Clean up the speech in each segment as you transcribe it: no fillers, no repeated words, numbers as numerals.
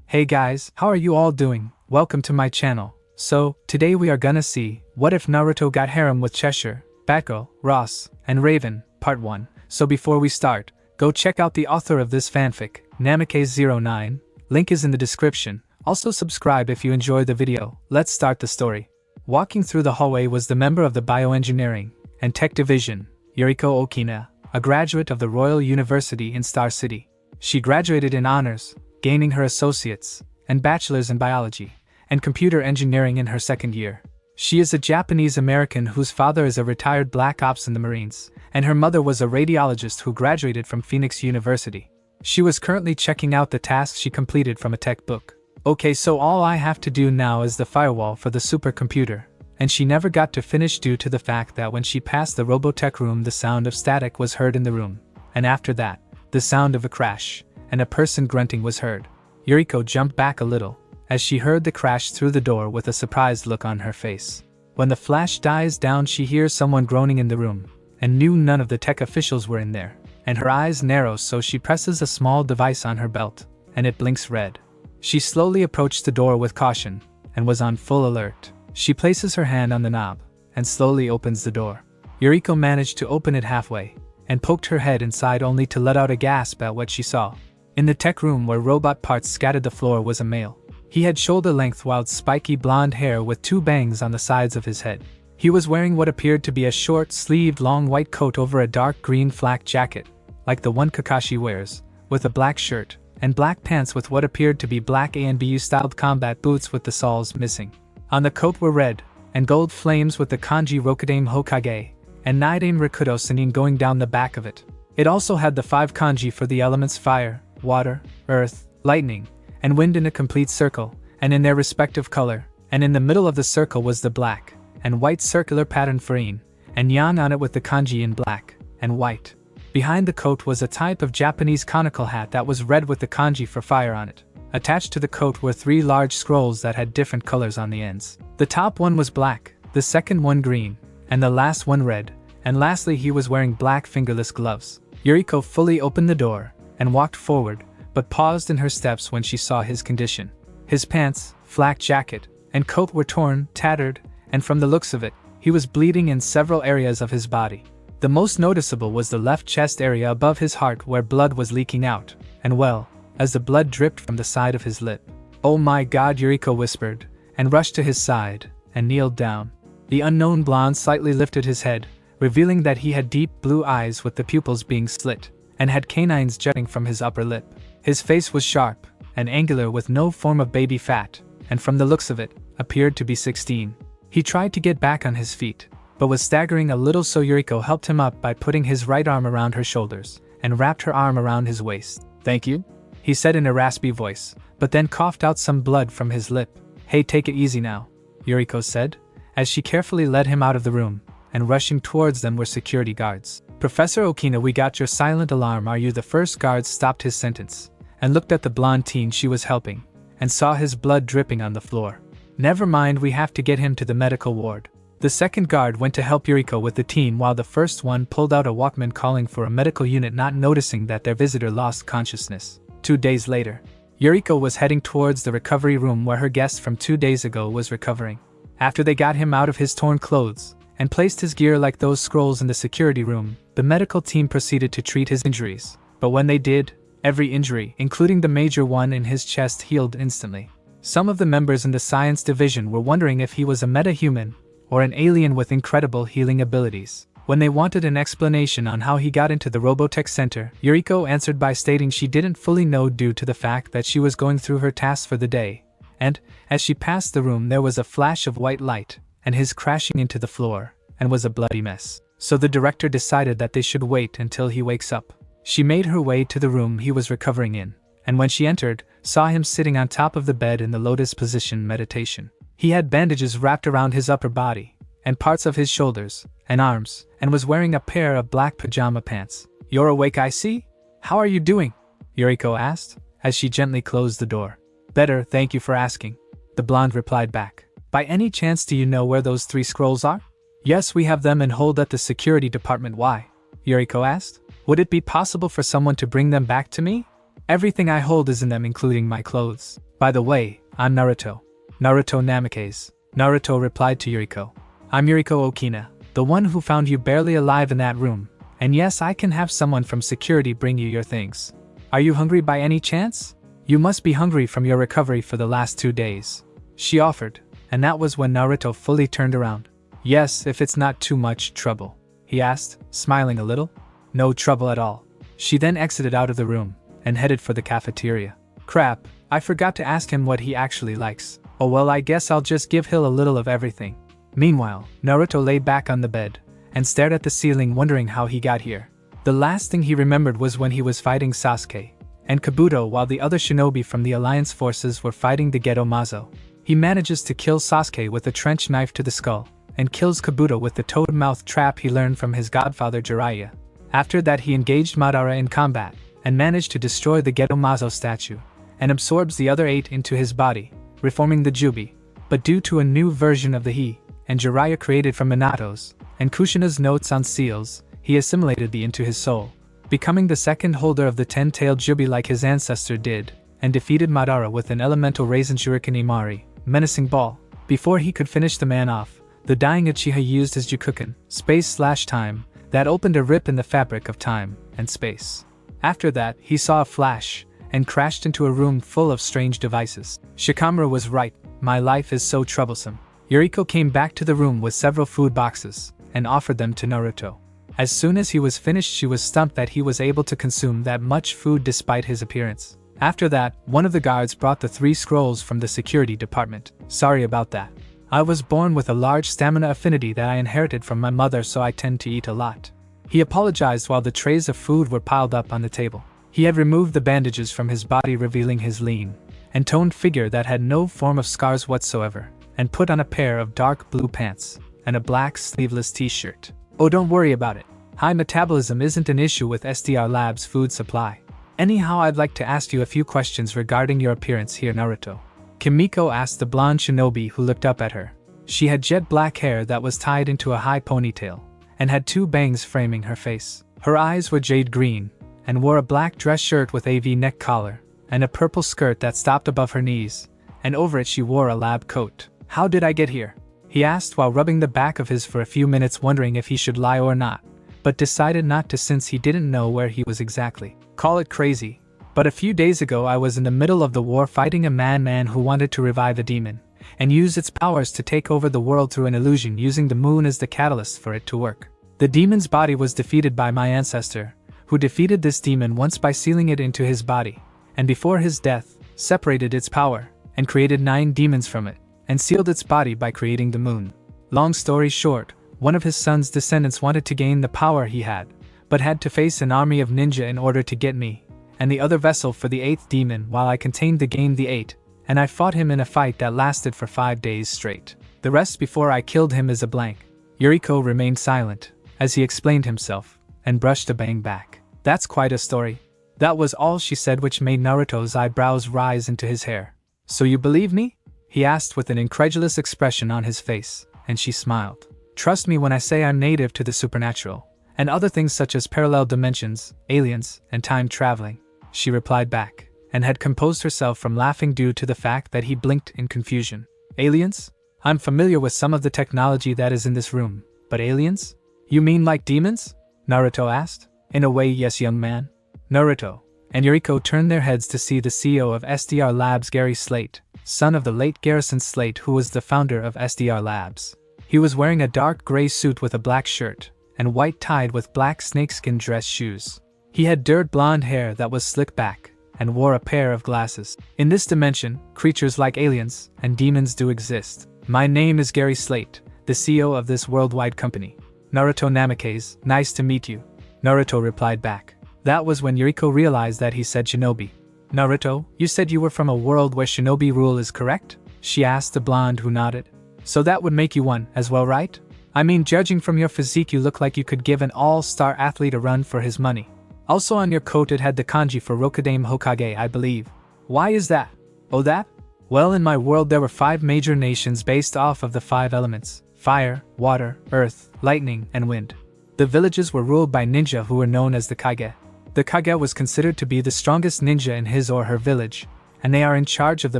Hey guys, how are you all doing? Welcome to my channel. So, today we are gonna see, what if Naruto got harem with Cheshire, Batgirl, Ross, and Raven, part 1. So before we start, go check out the author of this fanfic, Namikaze09, link is in the description. Also subscribe if you enjoyed the video. Let's start the story. Walking through the hallway was the member of the Bioengineering and Tech Division, Yuriko Okina, a graduate of the Royal University in Star City. She graduated in honors, gaining her associates and bachelor's in biology and computer engineering in her second year. She is a Japanese American whose father is a retired Black Ops in the Marines, and her mother was a radiologist who graduated from Phoenix University. She was currently checking out the tasks she completed from a tech book. Okay, so all I have to do now is the firewall for the supercomputer, and she never got to finish due to the fact that when she passed the Robotech room the sound of static was heard in the room, and after that, the sound of a crash, and a person grunting was heard. Yuriko jumped back a little, as she heard the crash through the door with a surprised look on her face. When the flash dies down she hears someone groaning in the room, and knew none of the tech officials were in there, and her eyes narrow so she presses a small device on her belt, and it blinks red. She slowly approached the door with caution, and was on full alert. She places her hand on the knob, and slowly opens the door. Yuriko managed to open it halfway, and poked her head inside only to let out a gasp at what she saw. In the tech room where robot parts scattered the floor was a male. He had shoulder-length wild spiky blonde hair with 2 bangs on the sides of his head. He was wearing what appeared to be a short-sleeved long white coat over a dark green flak jacket, like the one Kakashi wears, with a black shirt, and black pants with what appeared to be black ANBU-styled combat boots with the soles missing. On the coat were red and gold flames with the kanji Rokudame Hokage and Nidame Rikudo Senin going down the back of it. It also had the 5 kanji for the elements fire, water, earth, lightning, and wind in a complete circle, and in their respective color, and in the middle of the circle was the black and white circular pattern for yin, and yang on it with the kanji in black and white. Behind the coat was a type of Japanese conical hat that was red with the kanji for fire on it. Attached to the coat were 3 large scrolls that had different colors on the ends. The top one was black, the second one green, and the last one red, and lastly he was wearing black fingerless gloves. Yuriko fully opened the door and walked forward, but paused in her steps when she saw his condition. His pants, flak jacket, and coat were torn, tattered, and from the looks of it, he was bleeding in several areas of his body. The most noticeable was the left chest area above his heart where blood was leaking out, and well, as the blood dripped from the side of his lip. "Oh my God," Yuriko whispered, and rushed to his side, and kneeled down. The unknown blonde slightly lifted his head, revealing that he had deep blue eyes with the pupils being slit, and had canines jutting from his upper lip. His face was sharp and angular with no form of baby fat, and from the looks of it, appeared to be 16. He tried to get back on his feet, but was staggering a little, so Yuriko helped him up by putting his right arm around her shoulders, and wrapped her arm around his waist. "Thank you," he said in a raspy voice, but then coughed out some blood from his lip. "Hey, take it easy now," Yuriko said, as she carefully led him out of the room, and rushing towards them were security guards. "Professor Okina, we got your silent alarm, are you?" The first guard stopped his sentence, and looked at the blonde teen she was helping, and saw his blood dripping on the floor. "Never mind, we have to get him to the medical ward." The second guard went to help Yuriko with the teen while the first one pulled out a Walkman calling for a medical unit, not noticing that their visitor lost consciousness. 2 days later, Yuriko was heading towards the recovery room where her guest from 2 days ago was recovering. After they got him out of his torn clothes, and placed his gear like those scrolls in the security room, the medical team proceeded to treat his injuries. But when they did, every injury, including the major one in his chest, healed instantly. Some of the members in the science division were wondering if he was a metahuman, or an alien with incredible healing abilities. When they wanted an explanation on how he got into the Robotech Center, Yuriko answered by stating she didn't fully know due to the fact that she was going through her tasks for the day, and, as she passed the room there was a flash of white light, and his crashing into the floor, and was a bloody mess. So the director decided that they should wait until he wakes up. She made her way to the room he was recovering in, and when she entered, saw him sitting on top of the bed in the lotus position meditation. He had bandages wrapped around his upper body, and parts of his shoulders, and arms, and was wearing a pair of black pajama pants. "You're awake, I see? How are you doing?" Yuriko asked, as she gently closed the door. "Better, thank you for asking," the blonde replied back. "By any chance do you know where those 3 scrolls are?" "Yes, we have them in hold at the security department." "Why?" Yuriko asked. "Would it be possible for someone to bring them back to me? Everything I hold is in them, including my clothes." By the way, I'm Naruto. Naruto Namikaze. Naruto replied to Yuriko. I'm Yuriko Okina, the one who found you barely alive in that room. And yes, I can have someone from security bring you your things. Are you hungry by any chance? You must be hungry from your recovery for the last 2 days. She offered, and that was when Naruto fully turned around. Yes, if it's not too much trouble, he asked, smiling a little. No trouble at all. She then exited out of the room, and headed for the cafeteria. Crap, I forgot to ask him what he actually likes. Oh well, I guess I'll just give Hill a little of everything. Meanwhile, Naruto lay back on the bed, and stared at the ceiling wondering how he got here. The last thing he remembered was when he was fighting Sasuke and Kabuto while the other shinobi from the Alliance forces were fighting the Geto Mazo. He manages to kill Sasuke with a trench knife to the skull, and kills Kabuto with the toad mouth trap he learned from his godfather Jiraiya. After that he engaged Madara in combat, and managed to destroy the Geto Mazo statue, and absorbs the other 8 into his body, reforming the Jubi. But due to a new version of the He, and Jiraiya created from Minato's, and Kushina's notes on seals, he assimilated the into his soul, becoming the second holder of the 10-tailed Jubi like his ancestor did, and defeated Madara with an elemental Raisin Shuriken Imari, menacing ball. Before he could finish the man off, the dying Uchiha used his Jukuken, space/time, that opened a rip in the fabric of time and space. After that, he saw a flash, and crashed into a room full of strange devices. Shikamaru was right, my life is so troublesome. Yuriko came back to the room with several food boxes, and offered them to Naruto. As soon as he was finished, she was stumped that he was able to consume that much food despite his appearance. After that, one of the guards brought the 3 scrolls from the security department. Sorry about that. I was born with a large stamina affinity that I inherited from my mother, so I tend to eat a lot. He apologized while the trays of food were piled up on the table. He had removed the bandages from his body, revealing his lean and toned figure that had no form of scars whatsoever, and put on a pair of dark blue pants and a black sleeveless t-shirt. Oh, don't worry about it. High metabolism isn't an issue with SDR Labs' food supply. Anyhow, I'd like to ask you a few questions regarding your appearance here, Naruto. Kimiko asked the blonde shinobi who looked up at her. She had jet black hair that was tied into a high ponytail, and had 2 bangs framing her face. Her eyes were jade green, and wore a black dress shirt with a V-neck collar, and a purple skirt that stopped above her knees, and over it she wore a lab coat. How did I get here? He asked while rubbing the back of his for a few minutes, wondering if he should lie or not, but decided not to since he didn't know where he was exactly. Call it crazy, but a few days ago I was in the middle of the war fighting a man who wanted to revive a demon, and use its powers to take over the world through an illusion, using the moon as the catalyst for it to work. The demon's body was defeated by my ancestor, who defeated this demon once by sealing it into his body, and before his death, separated its power, and created 9 demons from it, and sealed its body by creating the moon. Long story short, one of his son's descendants wanted to gain the power he had, but had to face an army of ninja in order to get me, and the other vessel for the 8th demon, while I contained the game the 8, and I fought him in a fight that lasted for 5 days straight. The rest before I killed him is a blank. Yuriko remained silent, as he explained himself, and brushed a bang back. That's quite a story. That was all she said, which made Naruto's eyebrows rise into his hair. So you believe me? He asked with an incredulous expression on his face, and she smiled. Trust me when I say I'm native to the supernatural, and other things such as parallel dimensions, aliens, and time traveling, she replied back, and had composed herself from laughing due to the fact that he blinked in confusion. Aliens? I'm familiar with some of the technology that is in this room, but aliens? You mean like demons? Naruto asked. In a way, yes, young man. Naruto and Yuriko turned their heads to see the CEO of SDR Labs, Gary Slate, son of the late Garrison Slate, who was the founder of SDR Labs. He was wearing a dark gray suit with a black shirt, and white tied with black snakeskin dress shoes. He had dirt blonde hair that was slicked back, and wore a pair of glasses. In this dimension, creatures like aliens and demons do exist. My name is Gary Slate, the CEO of this worldwide company. Naruto Namikaze, nice to meet you. Naruto replied back. That was when Yuriko realized that he said shinobi. Naruto, you said you were from a world where shinobi rule is correct? She asked the blonde, who nodded. So that would make you one as well, right? I mean, judging from your physique, you look like you could give an all-star athlete a run for his money. Also on your coat it had the kanji for Rokudame Hokage, I believe. Why is that? Oh, that? Well, in my world there were 5 major nations based off of the 5 elements: fire, water, earth, lightning, and wind. The villages were ruled by ninja who were known as the Kage. The Kage was considered to be the strongest ninja in his or her village, and they are in charge of the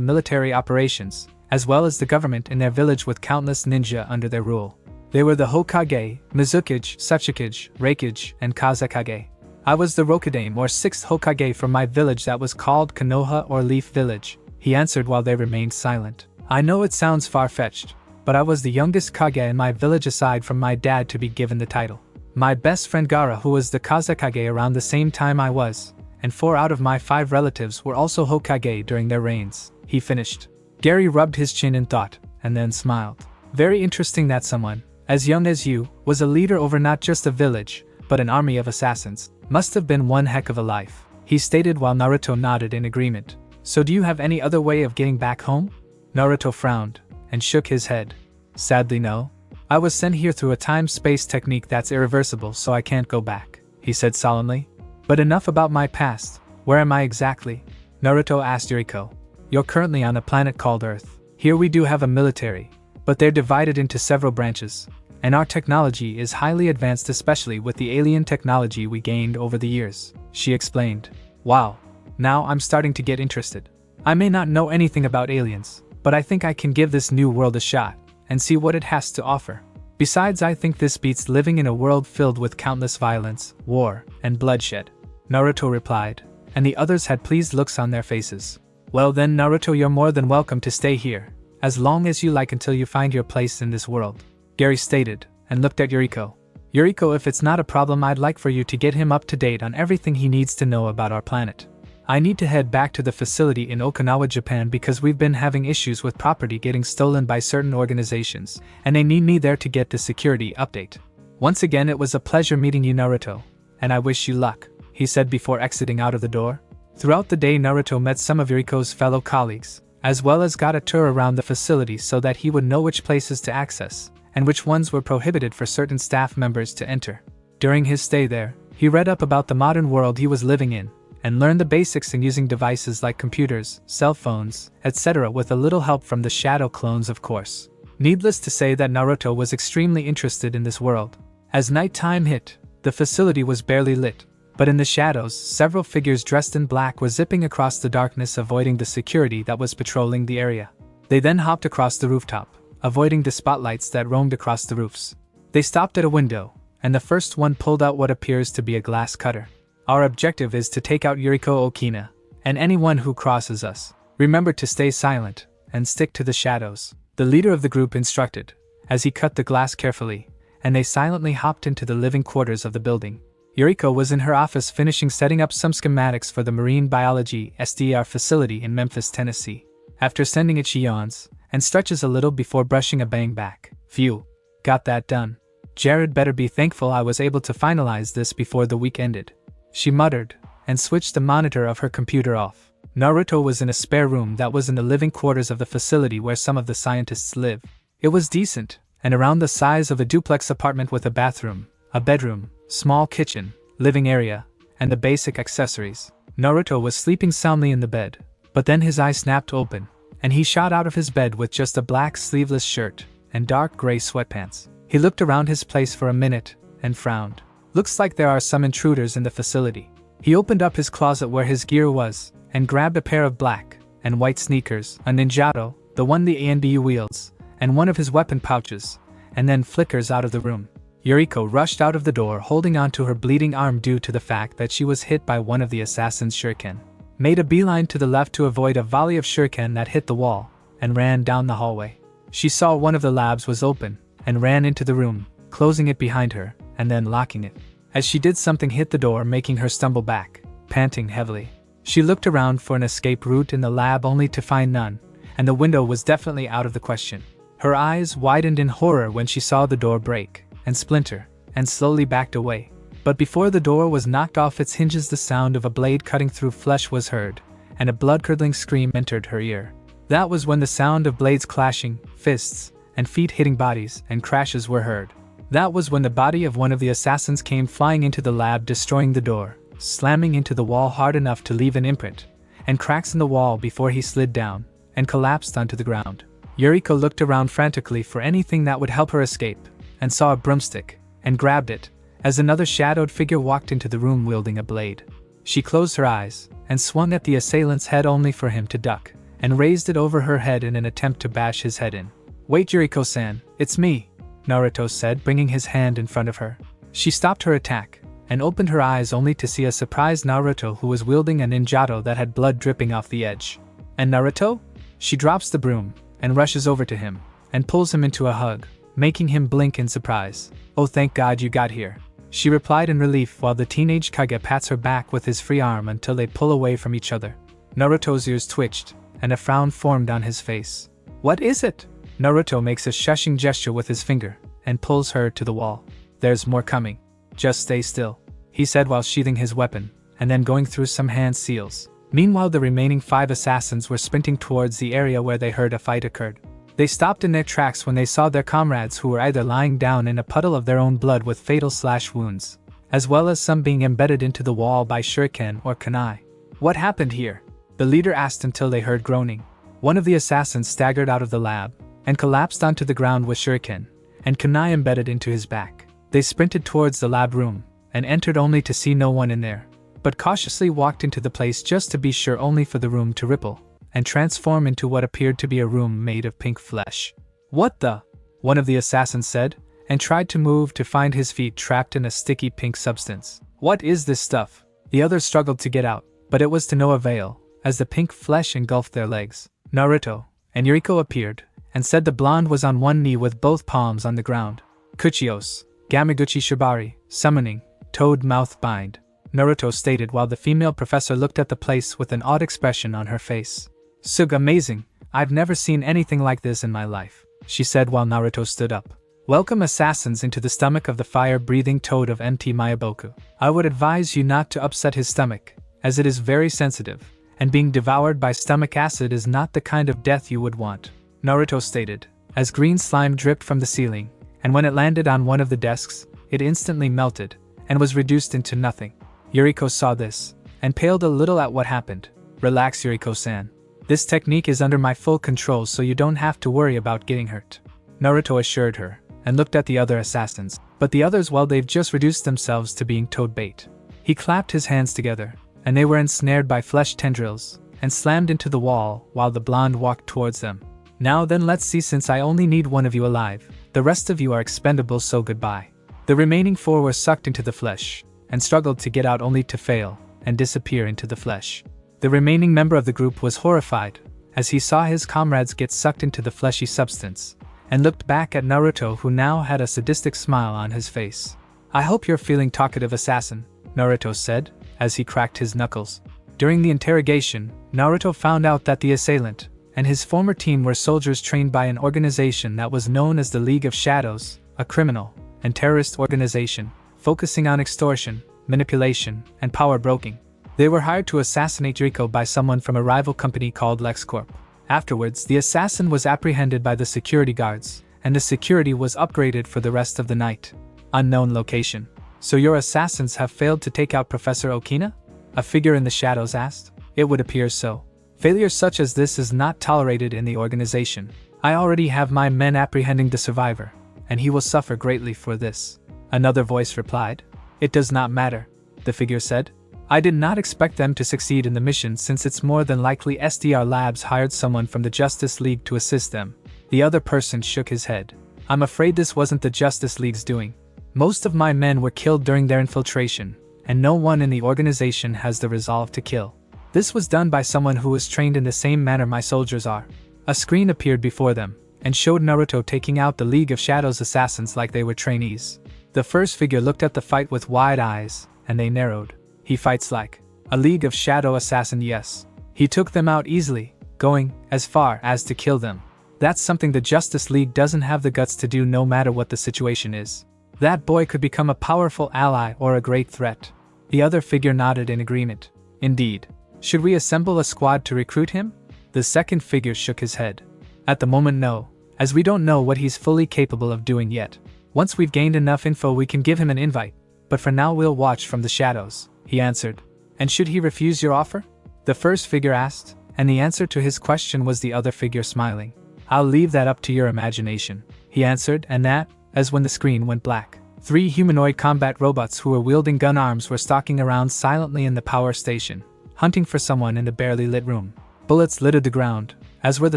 military operations, as well as the government in their village with countless ninja under their rule. They were the Hokage, Mizukage, Sachikage, Reikage, and Kazekage. I was the Rokudame or 6th Hokage from my village that was called Konoha or Leaf Village, he answered while they remained silent. I know it sounds far-fetched, but I was the youngest Kage in my village aside from my dad to be given the title. My best friend Gara, who was the Kazekage around the same time I was, and 4 out of my 5 relatives were also Hokage during their reigns, he finished. Gary rubbed his chin in thought, and then smiled. Very interesting that someone, as young as you, was a leader over not just a village, but an army of assassins. Must have been one heck of a life, he stated while Naruto nodded in agreement. So do you have any other way of getting back home? Naruto frowned, and shook his head. Sadly no. I was sent here through a time-space technique that's irreversible, so I can't go back, he said solemnly. But enough about my past. Where am I exactly? Naruto asked Yuriko. You're currently on a planet called Earth. Here we do have a military, but they're divided into several branches, and our technology is highly advanced, especially with the alien technology we gained over the years, she explained. Wow. Now I'm starting to get interested. I may not know anything about aliens, but I think I can give this new world a shot, and see what it has to offer. Besides, I think this beats living in a world filled with countless violence, war, and bloodshed, Naruto replied, and the others had pleased looks on their faces. Well then Naruto, you're more than welcome to stay here, as long as you like until you find your place in this world, Gary stated, and looked at Yuriko. Yuriko, if it's not a problem, I'd like for you to get him up to date on everything he needs to know about our planet. I need to head back to the facility in Okinawa, Japan because we've been having issues with property getting stolen by certain organizations, and they need me there to get the security update. Once again, it was a pleasure meeting you, Naruto, and I wish you luck, he said before exiting out of the door. Throughout the day, Naruto met some of Yuriko's fellow colleagues, as well as got a tour around the facility so that he would know which places to access, and which ones were prohibited for certain staff members to enter. During his stay there, he read up about the modern world he was living in, and learned the basics in using devices like computers, cell phones, etc. with a little help from the shadow clones, of course. Needless to say that Naruto was extremely interested in this world. As nighttime hit, the facility was barely lit, but in the shadows, several figures dressed in black were zipping across the darkness, avoiding the security that was patrolling the area. They then hopped across the rooftop, avoiding the spotlights that roamed across the roofs. They stopped at a window, and the first one pulled out what appears to be a glass cutter. Our objective is to take out Yuriko Okina, and anyone who crosses us. Remember to stay silent, and stick to the shadows, the leader of the group instructed, as he cut the glass carefully, and they silently hopped into the living quarters of the building. Yuriko was in her office finishing setting up some schematics for the Marine Biology SDR facility in Memphis, Tennessee. After sending it, she yawns, and stretches a little before brushing a bang back. Phew. Got that done. Jared better be thankful I was able to finalize this before the week ended, she muttered, and switched the monitor of her computer off. Naruto was in a spare room that was in the living quarters of the facility where some of the scientists live. It was decent, and around the size of a duplex apartment with a bathroom, a bedroom, small kitchen, living area, and the basic accessories. Naruto was sleeping soundly in the bed, but then his eyes snapped open, and he shot out of his bed with just a black sleeveless shirt and dark gray sweatpants. He looked around his place for a minute, and frowned. Looks like there are some intruders in the facility. He opened up his closet where his gear was, and grabbed a pair of black and white sneakers, a ninjato, the one the ANBU wields, and one of his weapon pouches, and then flickers out of the room. Yuriko rushed out of the door holding onto her bleeding arm due to the fact that she was hit by one of the assassin's shuriken. Made a beeline to the left to avoid a volley of shuriken that hit the wall, and ran down the hallway. She saw one of the labs was open, and ran into the room, closing it behind her, and then locking it. As she did, something hit the door, making her stumble back, panting heavily. She looked around for an escape route in the lab only to find none, and the window was definitely out of the question. Her eyes widened in horror when she saw the door break and splinter, and slowly backed away. But before the door was knocked off its hinges, the sound of a blade cutting through flesh was heard, and a blood-curdling scream entered her ear. That was when the sound of blades clashing, fists, and feet hitting bodies and crashes were heard. That was when the body of one of the assassins came flying into the lab, destroying the door, slamming into the wall hard enough to leave an imprint, and cracks in the wall before he slid down, and collapsed onto the ground. Yuriko looked around frantically for anything that would help her escape, and saw a broomstick, and grabbed it, as another shadowed figure walked into the room wielding a blade. She closed her eyes, and swung at the assailant's head only for him to duck, and raised it over her head in an attempt to bash his head in. "Wait, Yuriko-san, it's me," Naruto said, bringing his hand in front of her. She stopped her attack, and opened her eyes only to see a surprised Naruto who was wielding a ninjato that had blood dripping off the edge. "And Naruto?" She drops the broom, and rushes over to him, and pulls him into a hug, making him blink in surprise. "Oh, thank God you got here," she replied in relief while the teenage Kage pats her back with his free arm until they pull away from each other. Naruto's ears twitched, and a frown formed on his face. "What is it?" Naruto makes a shushing gesture with his finger, and pulls her to the wall. "There's more coming. Just stay still," he said while sheathing his weapon, and then going through some hand seals. Meanwhile, the remaining 5 assassins were sprinting towards the area where they heard a fight occurred. They stopped in their tracks when they saw their comrades who were either lying down in a puddle of their own blood with fatal slash wounds, as well as some being embedded into the wall by shuriken or kunai. "What happened here?" the leader asked until they heard groaning. One of the assassins staggered out of the lab, and collapsed onto the ground with shuriken and kunai embedded into his back. They sprinted towards the lab room, and entered only to see no one in there, but cautiously walked into the place just to be sure, only for the room to ripple and transform into what appeared to be a room made of pink flesh. "What the?" one of the assassins said, and tried to move to find his feet trapped in a sticky pink substance. "What is this stuff?" The others struggled to get out, but it was to no avail, as the pink flesh engulfed their legs. Naruto and Yuriko appeared, and said the blonde was on one knee with both palms on the ground. "Kuchios, Gamaguchi Shibari, summoning, toad mouth bind," Naruto stated while the female professor looked at the place with an odd expression on her face. "Sug, amazing, I've never seen anything like this in my life," she said while Naruto stood up. "Welcome assassins into the stomach of the fire-breathing toad of MT Mayaboku. I would advise you not to upset his stomach, as it is very sensitive, and being devoured by stomach acid is not the kind of death you would want," Naruto stated, as green slime dripped from the ceiling, and when it landed on one of the desks, it instantly melted, and was reduced into nothing. Yuriko saw this, and paled a little at what happened. "Relax, Yuriko-san. This technique is under my full control, so you don't have to worry about getting hurt," Naruto assured her, and looked at the other assassins. But the others, well, they've just reduced themselves to being toad bait. He clapped his hands together, and they were ensnared by flesh tendrils, and slammed into the wall while the blonde walked towards them. "Now then, let's see, since I only need one of you alive, the rest of you are expendable, so goodbye." The remaining 4 were sucked into the flesh, and struggled to get out only to fail, and disappear into the flesh. The remaining member of the group was horrified, as he saw his comrades get sucked into the fleshy substance, and looked back at Naruto, who now had a sadistic smile on his face. "I hope you're feeling talkative, assassin," Naruto said, as he cracked his knuckles. During the interrogation, Naruto found out that the assailant and his former team were soldiers trained by an organization that was known as the League of Shadows, a criminal and terrorist organization, focusing on extortion, manipulation, and power broking. They were hired to assassinate Yuriko by someone from a rival company called LexCorp. Afterwards, the assassin was apprehended by the security guards, and the security was upgraded for the rest of the night. Unknown location. "So your assassins have failed to take out Professor Okina?" a figure in the shadows asked. "It would appear so. Failure such as this is not tolerated in the organization. I already have my men apprehending the survivor, and he will suffer greatly for this," another voice replied. "It does not matter," the figure said. "I did not expect them to succeed in the mission, since it's more than likely SDR Labs hired someone from the Justice League to assist them." The other person shook his head. "I'm afraid this wasn't the Justice League's doing. Most of my men were killed during their infiltration, and no one in the organization has the resolve to kill. This was done by someone who was trained in the same manner my soldiers are." A screen appeared before them, and showed Naruto taking out the League of Shadows assassins like they were trainees. The first figure looked at the fight with wide eyes, and they narrowed. "He fights like a League of Shadow assassin, yes. He took them out easily, going as far as to kill them. That's something the Justice League doesn't have the guts to do, no matter what the situation is. That boy could become a powerful ally or a great threat." The other figure nodded in agreement. "Indeed. Should we assemble a squad to recruit him?" The second figure shook his head. "At the moment, no, as we don't know what he's fully capable of doing yet. Once we've gained enough info, we can give him an invite, but for now we'll watch from the shadows," he answered. "And should he refuse your offer?" the first figure asked, and the answer to his question was the other figure smiling. "I'll leave that up to your imagination," he answered, and that, as when the screen went black. 3 humanoid combat robots who were wielding gun arms were stalking around silently in the power station, hunting for someone in the barely lit room. Bullets littered the ground, as were the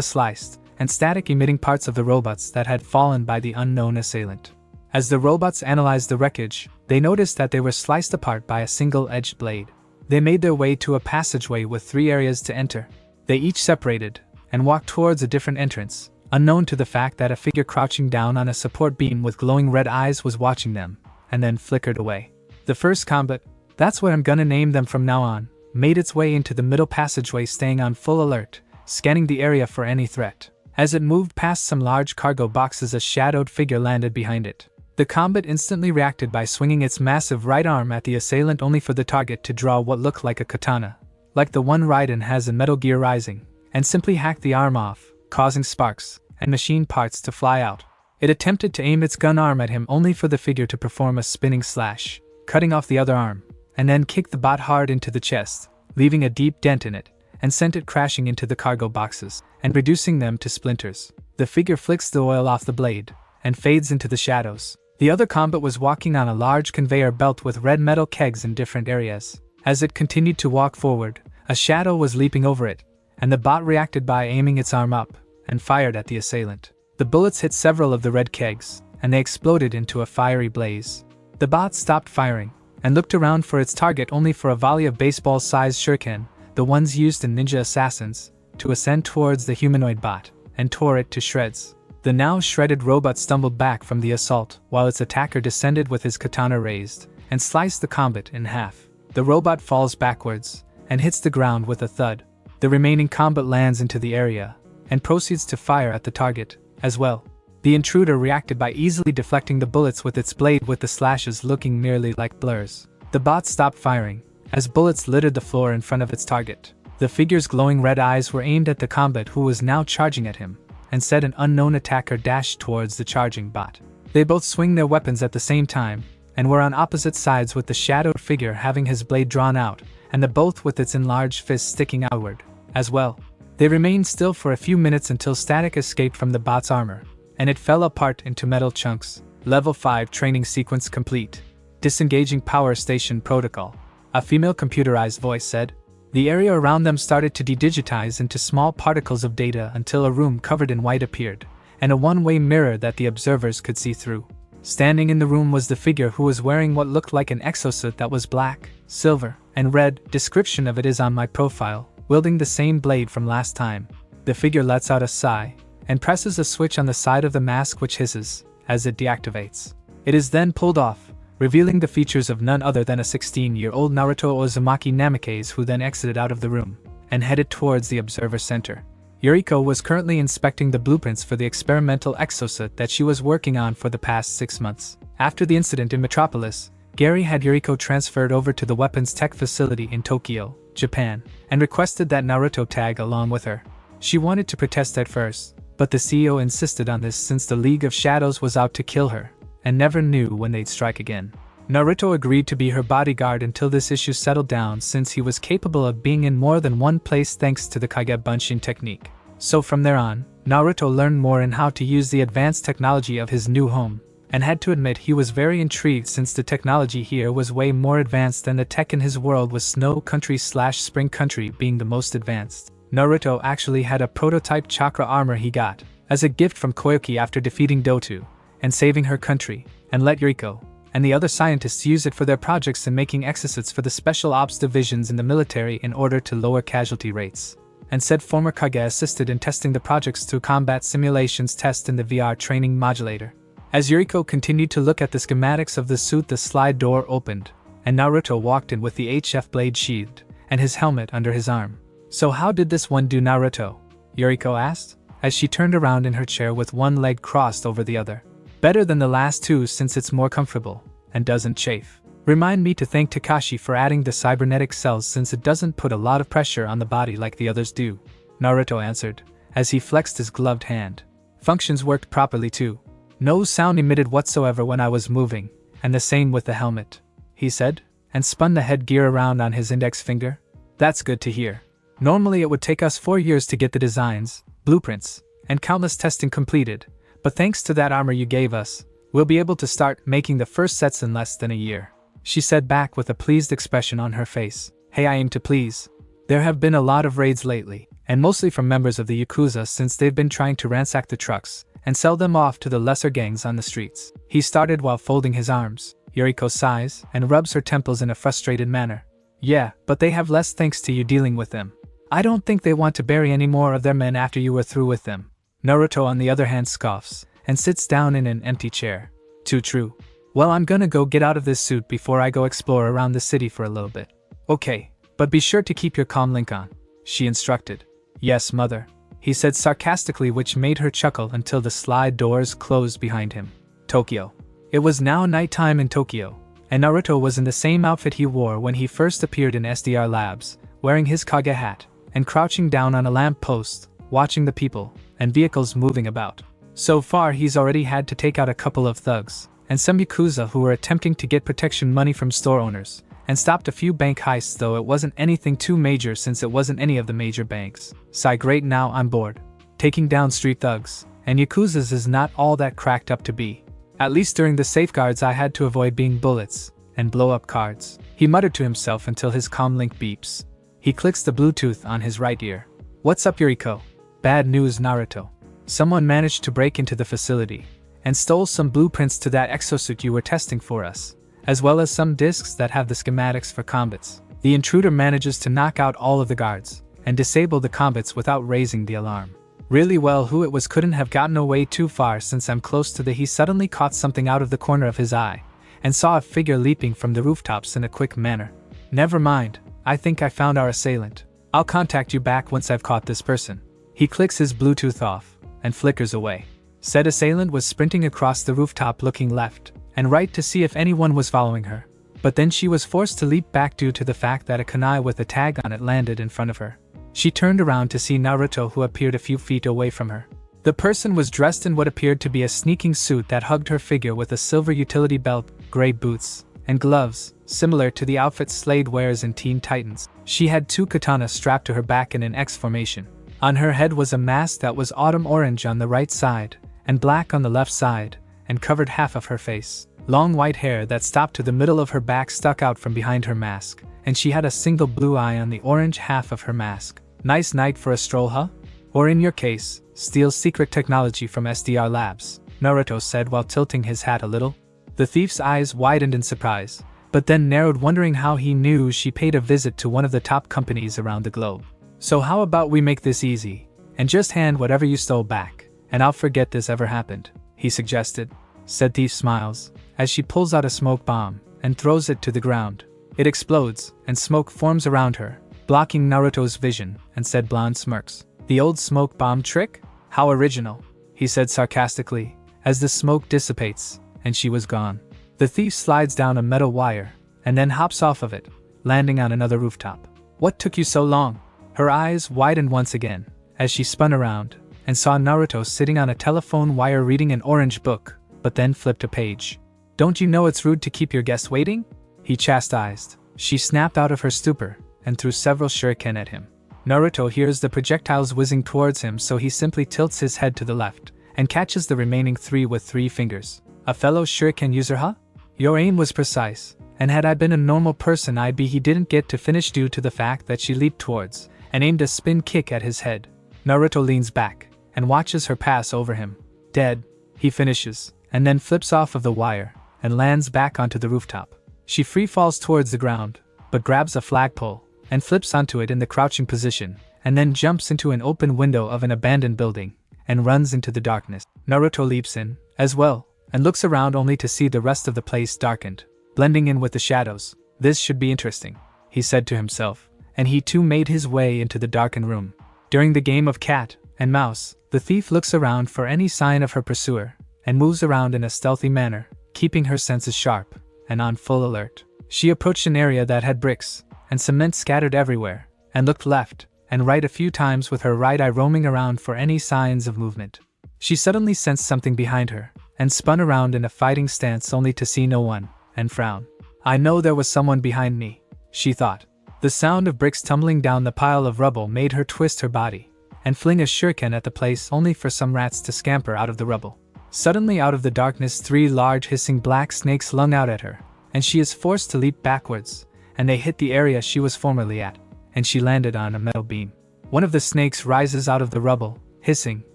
sliced and static-emitting parts of the robots that had fallen by the unknown assailant. As the robots analyzed the wreckage, they noticed that they were sliced apart by a single-edged blade. They made their way to a passageway with 3 areas to enter. They each separated and walked towards a different entrance, unknown to the fact that a figure crouching down on a support beam with glowing red eyes was watching them, and then flickered away. The first combat, that's what I'm gonna name them from now on, made its way into the middle passageway, staying on full alert, scanning the area for any threat. As it moved past some large cargo boxes, a shadowed figure landed behind it. The combat instantly reacted by swinging its massive right arm at the assailant, only for the target to draw what looked like a katana, like the one Raiden has in Metal Gear Rising, and simply hacked the arm off, causing sparks and machine parts to fly out. It attempted to aim its gun arm at him, only for the figure to perform a spinning slash, cutting off the other arm, and then kicked the bot hard into the chest, leaving a deep dent in it, and sent it crashing into the cargo boxes, and reducing them to splinters. The figure flicks the oil off the blade, and fades into the shadows. The other combat was walking on a large conveyor belt with red metal kegs in different areas. As it continued to walk forward, a shadow was leaping over it, and the bot reacted by aiming its arm up, and fired at the assailant. The bullets hit several of the red kegs, and they exploded into a fiery blaze. The bot stopped firing, and looked around for its target, only for a volley of baseball-sized shuriken, the ones used in Ninja Assassins, to ascend towards the humanoid bot, and tore it to shreds. The now shredded robot stumbled back from the assault, while its attacker descended with his katana raised, and sliced the combat in half. The robot falls backwards, and hits the ground with a thud. The remaining combat lands into the area, and proceeds to fire at the target, as well. The intruder reacted by easily deflecting the bullets with its blade, with the slashes looking merely like blurs. The bot stopped firing, as bullets littered the floor in front of its target. The figure's glowing red eyes were aimed at the combat, who was now charging at him, and said an unknown attacker dashed towards the charging bot. They both swung their weapons at the same time, and were on opposite sides, with the shadowed figure having his blade drawn out, and the both with its enlarged fist sticking outward, as well. They remained still for a few minutes until static escaped from the bot's armor, and it fell apart into metal chunks. Level 5 training sequence complete. Disengaging power station protocol. A female computerized voice said. The area around them started to de-digitize into small particles of data until a room covered in white appeared, and a one-way mirror that the observers could see through. Standing in the room was the figure, who was wearing what looked like an exosuit that was black, silver, and red. Description of it is on my profile, wielding the same blade from last time. The figure lets out a sigh, and presses a switch on the side of the mask, which hisses as it deactivates. It is then pulled off, revealing the features of none other than a 16-year-old Naruto Uzumaki Namikaze, who then exited out of the room and headed towards the observer center. Yuriko was currently inspecting the blueprints for the experimental exosuit that she was working on for the past 6 months. After the incident in Metropolis, Gary had Yuriko transferred over to the weapons tech facility in Tokyo, Japan, and requested that Naruto tag along with her. She wanted to protest at first, but the CEO insisted on this, since the League of Shadows was out to kill her, and never knew when they'd strike again. Naruto agreed to be her bodyguard until this issue settled down, since he was capable of being in more than one place thanks to the Kage Bunshin technique. So from there on, Naruto learned more in how to use the advanced technology of his new home, and had to admit he was very intrigued, since the technology here was way more advanced than the tech in his world, with Snow Country / Spring Country being the most advanced. Naruto actually had a prototype chakra armor he got as a gift from Koyuki after defeating Dotu and saving her country, and let Yuriko and the other scientists use it for their projects in making exosuits for the special ops divisions in the military in order to lower casualty rates. And said former Kage assisted in testing the projects through combat simulations test in the VR training modulator. As Yuriko continued to look at the schematics of the suit, the slide door opened, and Naruto walked in with the HF blade sheathed and his helmet under his arm. So how did this one do, Naruto? Yuriko asked, as she turned around in her chair with one leg crossed over the other. Better than the last two, since it's more comfortable and doesn't chafe. Remind me to thank Takashi for adding the cybernetic cells, since it doesn't put a lot of pressure on the body like the others do, Naruto answered, as he flexed his gloved hand. Functions worked properly too. No sound emitted whatsoever when I was moving, and the same with the helmet, he said, and spun the headgear around on his index finger. That's good to hear. Normally it would take us 4 years to get the designs, blueprints, and countless testing completed, but thanks to that armor you gave us, we'll be able to start making the first sets in less than a year, she said back with a pleased expression on her face. Hey, I aim to please. There have been a lot of raids lately, and mostly from members of the Yakuza since they've been trying to ransack the trucks and sell them off to the lesser gangs on the streets. He started while folding his arms. Yuriko sighs and rubs her temples in a frustrated manner. Yeah, but they have less thanks to you dealing with them. I don't think they want to bury any more of their men after you were through with them. Naruto on the other hand scoffs and sits down in an empty chair. Too true. Well, I'm gonna go get out of this suit before I go explore around the city for a little bit. Okay, but be sure to keep your comm link on, she instructed. Yes, mother, he said sarcastically, which made her chuckle until the slide doors closed behind him. Tokyo. It was now nighttime in Tokyo, and Naruto was in the same outfit he wore when he first appeared in SDR Labs, wearing his Kage hat and crouching down on a lamp post, watching the people and vehicles moving about. So far he's already had to take out a couple of thugs and some Yakuza who were attempting to get protection money from store owners, and stopped a few bank heists, though it wasn't anything too major since it wasn't any of the major banks. Sigh, great, now I'm bored. Taking down street thugs and Yakuzas is not all that cracked up to be. At least during the safeguards I had to avoid being bullets and blow up cards, he muttered to himself until his comm link beeps. He clicks the Bluetooth on his right ear. What's up, Yuriko? Bad news, Naruto. Someone managed to break into the facility and stole some blueprints to that exosuit you were testing for us, as well as some discs that have the schematics for combats. The intruder manages to knock out all of the guards and disable the combats without raising the alarm. Really well, who it was couldn't have gotten away too far since I'm close to the. He suddenly caught something out of the corner of his eye and saw a figure leaping from the rooftops in a quick manner. Never mind, I think I found our assailant. I'll contact you back once I've caught this person. He clicks his Bluetooth off and flickers away. Said assailant was sprinting across the rooftop looking left and right to see if anyone was following her, but then she was forced to leap back due to the fact that a kunai with a tag on it landed in front of her. She turned around to see Naruto, who appeared a few feet away from her. The person was dressed in what appeared to be a sneaking suit that hugged her figure with a silver utility belt, gray boots, and gloves, similar to the outfit Slade wears in Teen Titans. She had two katanas strapped to her back in an X formation. On her head was a mask that was autumn orange on the right side and black on the left side, and covered half of her face. Long white hair that stopped to the middle of her back stuck out from behind her mask, and she had a single blue eye on the orange half of her mask. Nice night for a stroll, huh? Or in your case, steal secret technology from SDR Labs, Naruto said while tilting his hat a little. The thief's eyes widened in surprise, but then narrowed, wondering how he knew she paid a visit to one of the top companies around the globe. So how about we make this easy, and just hand whatever you stole back, and I'll forget this ever happened, he suggested. Said thief smiles, as she pulls out a smoke bomb and throws it to the ground. It explodes, and smoke forms around her, blocking Naruto's vision, and said blonde smirks. The old smoke bomb trick? How original, he said sarcastically, as the smoke dissipates, and she was gone. The thief slides down a metal wire, and then hops off of it, landing on another rooftop. What took you so long? Her eyes widened once again, as she spun around, and saw Naruto sitting on a telephone wire reading an orange book, but then flipped a page. Don't you know it's rude to keep your guests waiting? He chastised. She snapped out of her stupor, and threw several shuriken at him. Naruto hears the projectiles whizzing towards him, so he simply tilts his head to the left, and catches the remaining three with 3 fingers. A fellow shuriken user, huh? Your aim was precise, and had I been a normal person I'd be. He didn't get to finish due to the fact that she leaped towards, and aimed a spin kick at his head. Naruto leans back, and watches her pass over him. Dead, he finishes, and then flips off of the wire, and lands back onto the rooftop. She free falls towards the ground, but grabs a flagpole, and flips onto it in the crouching position, and then jumps into an open window of an abandoned building, and runs into the darkness. Naruto leaps in, as well, and looks around only to see the rest of the place darkened, blending in with the shadows. This should be interesting, he said to himself, and he too made his way into the darkened room. During the game of cat and mouse, the thief looks around for any sign of her pursuer, and moves around in a stealthy manner, keeping her senses sharp and on full alert. She approached an area that had bricks and cement scattered everywhere, and looked left and right a few times with her right eye roaming around for any signs of movement. She suddenly sensed something behind her, and spun around in a fighting stance only to see no one, and frown. I know there was someone behind me, she thought. The sound of bricks tumbling down the pile of rubble made her twist her body, and fling a shuriken at the place only for some rats to scamper out of the rubble. Suddenly out of the darkness 3 large hissing black snakes lung out at her, and she is forced to leap backwards, and they hit the area she was formerly at, and she landed on a metal beam. One of the snakes rises out of the rubble, hissing,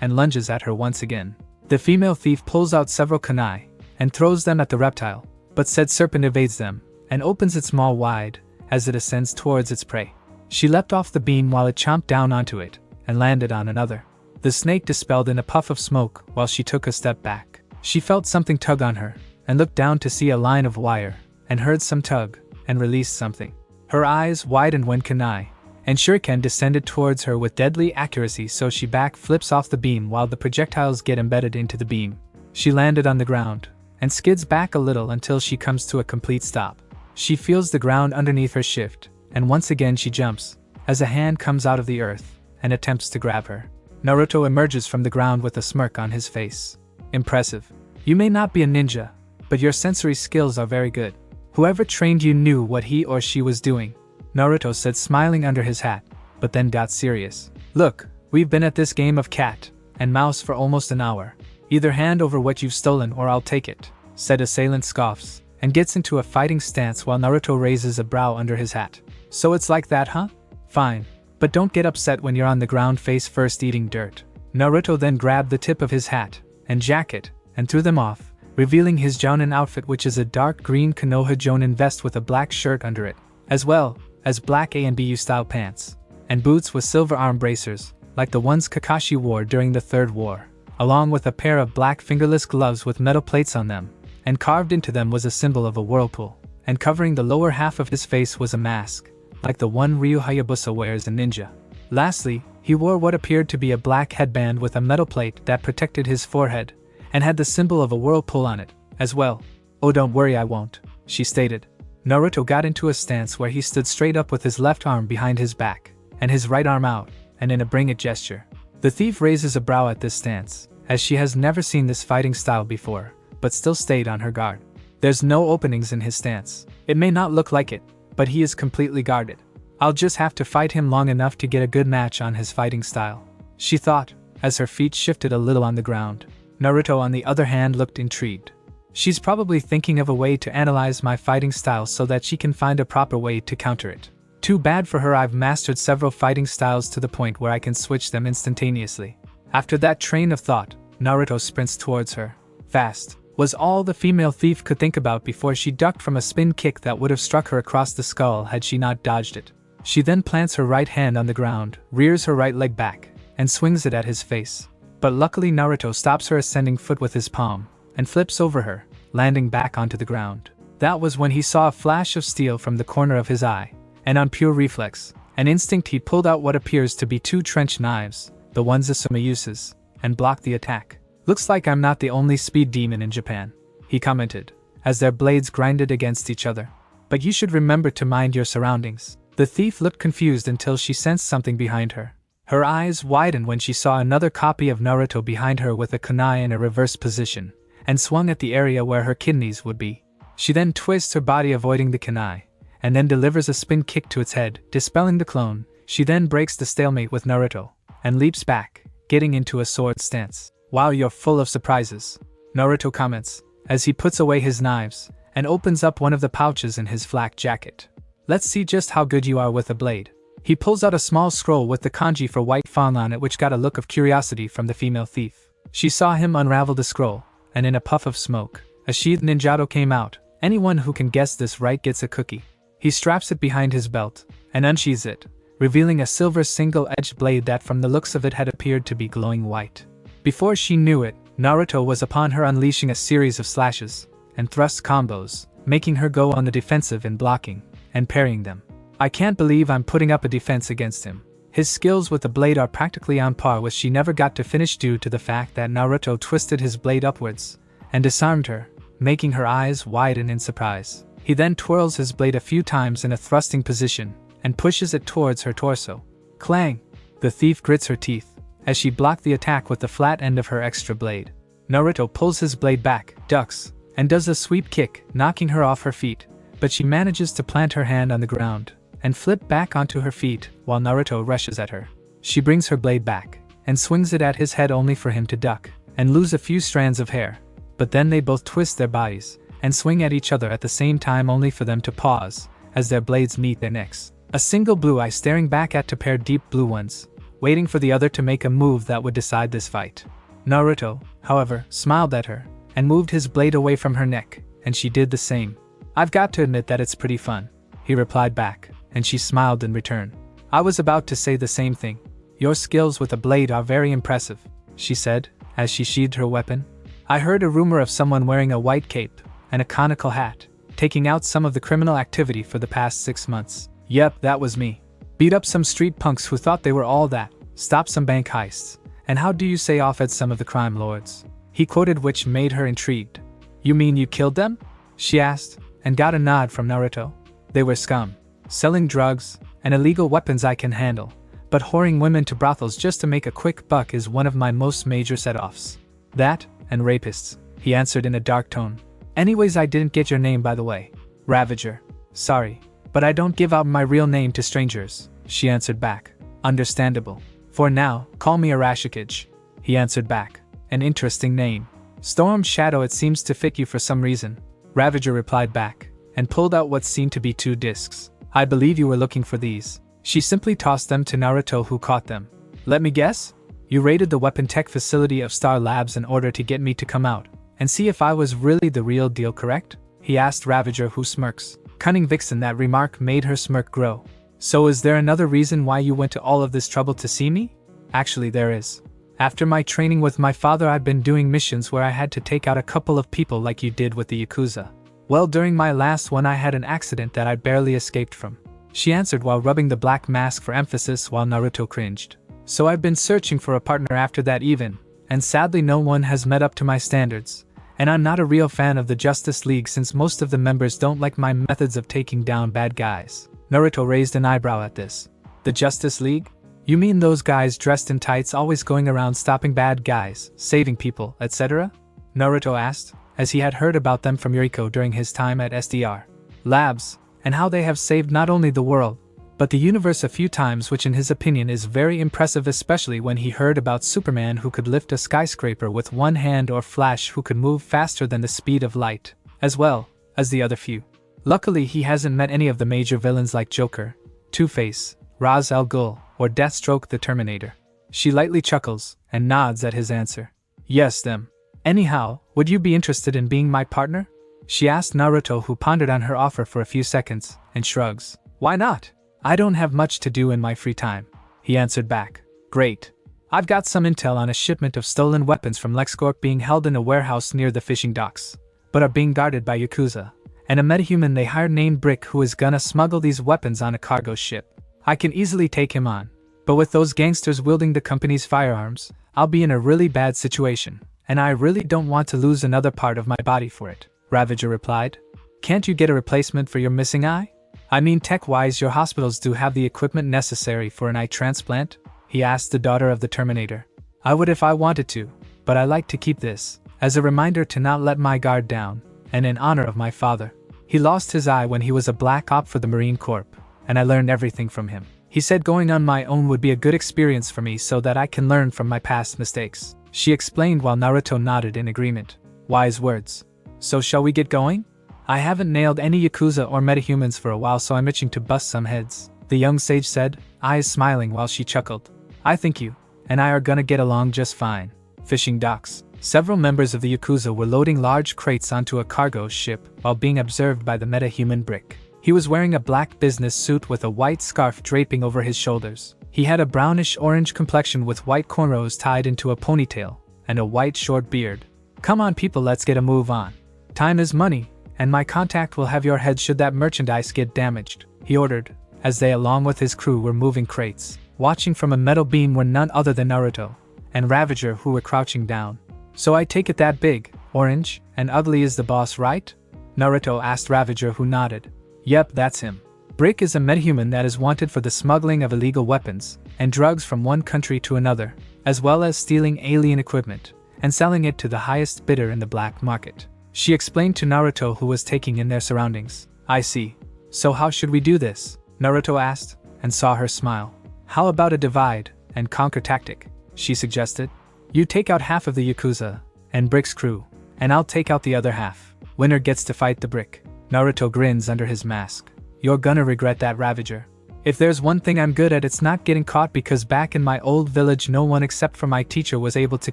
and lunges at her once again. The female thief pulls out several kunai and throws them at the reptile, but said serpent evades them and opens its maw wide as it ascends towards its prey. She leapt off the beam while it chomped down onto it and landed on another. The snake dispelled in a puff of smoke while she took a step back. She felt something tug on her and looked down to see a line of wire and heard some tug and released something. Her eyes widened when kunai and shuriken descended towards her with deadly accuracy, so she back flips off the beam while the projectiles get embedded into the beam. She landed on the ground and skids back a little until she comes to a complete stop. She feels the ground underneath her shift, and once again she jumps as a hand comes out of the earth and attempts to grab her. Naruto emerges from the ground with a smirk on his face. Impressive. You may not be a ninja, but your sensory skills are very good. Whoever trained you knew what he or she was doing, Naruto said, smiling under his hat, but then got serious. Look, we've been at this game of cat and mouse for almost an hour. Either hand over what you've stolen or I'll take it, said assailant scoffs, and gets into a fighting stance while Naruto raises a brow under his hat. So it's like that, huh? Fine. But don't get upset when you're on the ground face first eating dirt. Naruto then grabbed the tip of his hat and jacket and threw them off, revealing his jounin outfit, which is a dark green Konoha jounin vest with a black shirt under it, as well as black A and BU style pants, and boots with silver arm bracers, like the ones Kakashi wore during the Third War, along with a pair of black fingerless gloves with metal plates on them, and carved into them was a symbol of a whirlpool, and covering the lower half of his face was a mask, like the one Ryu Hayabusa wears in Ninja. Lastly, he wore what appeared to be a black headband with a metal plate that protected his forehead, and had the symbol of a whirlpool on it, as well. Oh, don't worry, I won't, she stated. Naruto got into a stance where he stood straight up with his left arm behind his back, and his right arm out, and in a bring it gesture. The thief raises a brow at this stance, as she has never seen this fighting style before, but still stayed on her guard. There's no openings in his stance. It may not look like it, but he is completely guarded. I'll just have to fight him long enough to get a good match on his fighting style, she thought, as her feet shifted a little on the ground. Naruto, on the other hand, looked intrigued. She's probably thinking of a way to analyze my fighting style so that she can find a proper way to counter it. Too bad for her, I've mastered several fighting styles to the point where I can switch them instantaneously. After that train of thought, Naruto sprints towards her. Fast was all the female thief could think about before she ducked from a spin kick that would have struck her across the skull had she not dodged it. She then plants her right hand on the ground, rears her right leg back, and swings it at his face. But luckily Naruto stops her ascending foot with his palm, and flips over her, landing back onto the ground. That was when he saw a flash of steel from the corner of his eye, and on pure reflex, an instinct, he pulled out what appears to be two trench knives, the ones Asuma uses, and blocked the attack. Looks like I'm not the only speed demon in Japan, he commented, as their blades grinded against each other. But you should remember to mind your surroundings. The thief looked confused until she sensed something behind her. Her eyes widened when she saw another copy of Naruto behind her with a kunai in a reverse position, and swung at the area where her kidneys would be. She then twists her body avoiding the kunai, and then delivers a spin kick to its head, dispelling the clone. She then breaks the stalemate with Naruto, and leaps back, getting into a sword stance. Wow, you're full of surprises, Naruto comments, as he puts away his knives, and opens up one of the pouches in his flak jacket. Let's see just how good you are with a blade. He pulls out a small scroll with the kanji for white fang on it, which got a look of curiosity from the female thief. She saw him unravel the scroll, and in a puff of smoke, a sheathed ninjato came out. Anyone who can guess this right gets a cookie. He straps it behind his belt, and unsheathes it, revealing a silver single-edged blade that from the looks of it had appeared to be glowing white. Before she knew it, Naruto was upon her, unleashing a series of slashes and thrust combos, making her go on the defensive and blocking and parrying them. I can't believe I'm putting up a defense against him. His skills with the blade are practically on par with. She never got to finish due to the fact that Naruto twisted his blade upwards and disarmed her, making her eyes widen in surprise. He then twirls his blade a few times in a thrusting position and pushes it towards her torso. Clang! The thief grits her teeth as she blocked the attack with the flat end of her extra blade. Naruto pulls his blade back, ducks, and does a sweep kick, knocking her off her feet, but she manages to plant her hand on the ground and flip back onto her feet while Naruto rushes at her. She brings her blade back and swings it at his head, only for him to duck and lose a few strands of hair, but then they both twist their bodies and swing at each other at the same time, only for them to pause as their blades meet their necks. A single blue eye staring back at two pair deep blue ones, waiting for the other to make a move that would decide this fight. Naruto, however, smiled at her, and moved his blade away from her neck, and she did the same. "I've got to admit that it's pretty fun," he replied back, and she smiled in return. "I was about to say the same thing. Your skills with a blade are very impressive," she said, as she sheathed her weapon. "I heard a rumor of someone wearing a white cape and a conical hat, taking out some of the criminal activity for the past 6 months. Yep, that was me. Beat up some street punks who thought they were all that, stopped some bank heists, and how do you say off-ed some of the crime lords," he quoted, which made her intrigued. "You mean you killed them?" she asked, and got a nod from Naruto. "They were scum. Selling drugs and illegal weapons I can handle, but whoring women to brothels just to make a quick buck is one of my most major set-offs. That, and rapists," he answered in a dark tone. "Anyways, I didn't get your name, by the way." "Ravager. Sorry, but I don't give out my real name to strangers," she answered back. "Understandable. For now, call me Arashikage," he answered back. "An interesting name. Storm Shadow, it seems to fit you for some reason," Ravager replied back, and pulled out what seemed to be 2 discs. "I believe you were looking for these." She simply tossed them to Naruto, who caught them. "Let me guess? You raided the weapon tech facility of Star Labs in order to get me to come out and see if I was really the real deal, correct?" he asked Ravager, who smirks. Cunning vixen, that remark made her smirk grow. "So is there another reason why you went to all of this trouble to see me?" "Actually, there is. After my training with my father, I've been doing missions where I had to take out a couple of people like you did with the Yakuza. Well, during my last one I had an accident that I barely escaped from," she answered while rubbing the black mask for emphasis, while Naruto cringed. "So I've been searching for a partner after that even, and sadly no one has met up to my standards. And I'm not a real fan of the Justice League since most of the members don't like my methods of taking down bad guys." Naruto raised an eyebrow at this. "The Justice League? You mean those guys dressed in tights always going around stopping bad guys, saving people, etc.?" Naruto asked, as he had heard about them from Yuriko during his time at SDR Labs, and how they have saved not only the world, but the universe a few times, which in his opinion is very impressive, especially when he heard about Superman, who could lift a skyscraper with one hand, or Flash, who could move faster than the speed of light, as well as the other few. Luckily he hasn't met any of the major villains like Joker, Two-Face, Ra's al Ghul, or Deathstroke the Terminator. She lightly chuckles and nods at his answer. "Yes, them. Anyhow, would you be interested in being my partner?" she asked Naruto, who pondered on her offer for a few seconds, and shrugs. "Why not? I don't have much to do in my free time," he answered back. "Great. I've got some intel on a shipment of stolen weapons from LexCorp being held in a warehouse near the fishing docks, but are being guarded by Yakuza, and a metahuman they hired named Brick who is gonna smuggle these weapons on a cargo ship. I can easily take him on, but with those gangsters wielding the company's firearms, I'll be in a really bad situation, and I really don't want to lose another part of my body for it," Ravager replied. "Can't you get a replacement for your missing eye? I mean, tech-wise, your hospitals do have the equipment necessary for an eye transplant?" he asked the daughter of the Terminator. "I would if I wanted to, but I like to keep this as a reminder to not let my guard down, and in honor of my father. He lost his eye when he was a black op for the Marine Corps, and I learned everything from him. He said going on my own would be a good experience for me so that I can learn from my past mistakes," she explained while Naruto nodded in agreement. "Wise words. So shall we get going? I haven't nailed any Yakuza or metahumans for a while, so I'm itching to bust some heads," the young sage said, eyes smiling while she chuckled. "I think you and I are gonna get along just fine." Fishing docks. Several members of the Yakuza were loading large crates onto a cargo ship while being observed by the metahuman Brick. He was wearing a black business suit with a white scarf draping over his shoulders. He had a brownish-orange complexion with white cornrows tied into a ponytail, and a white short beard. "Come on people, let's get a move on. Time is money, and my contact will have your head should that merchandise get damaged," he ordered, as they along with his crew were moving crates. Watching from a metal beam were none other than Naruto and Ravager, who were crouching down. "So I take it that big, orange, and ugly is the boss, right?" Naruto asked Ravager, who nodded. "Yep, that's him. Brick is a metahuman that is wanted for the smuggling of illegal weapons and drugs from one country to another, as well as stealing alien equipment and selling it to the highest bidder in the black market," she explained to Naruto, who was taking in their surroundings. "I see. So how should we do this?" Naruto asked, and saw her smile. "How about a divide and conquer tactic?" she suggested. "You take out half of the Yakuza and Brick's crew, and I'll take out the other half. Winner gets to fight the Brick." Naruto grins under his mask. "You're gonna regret that, Ravager," If there's one thing I'm good at, it's not getting caught, because back in my old village no one except for my teacher was able to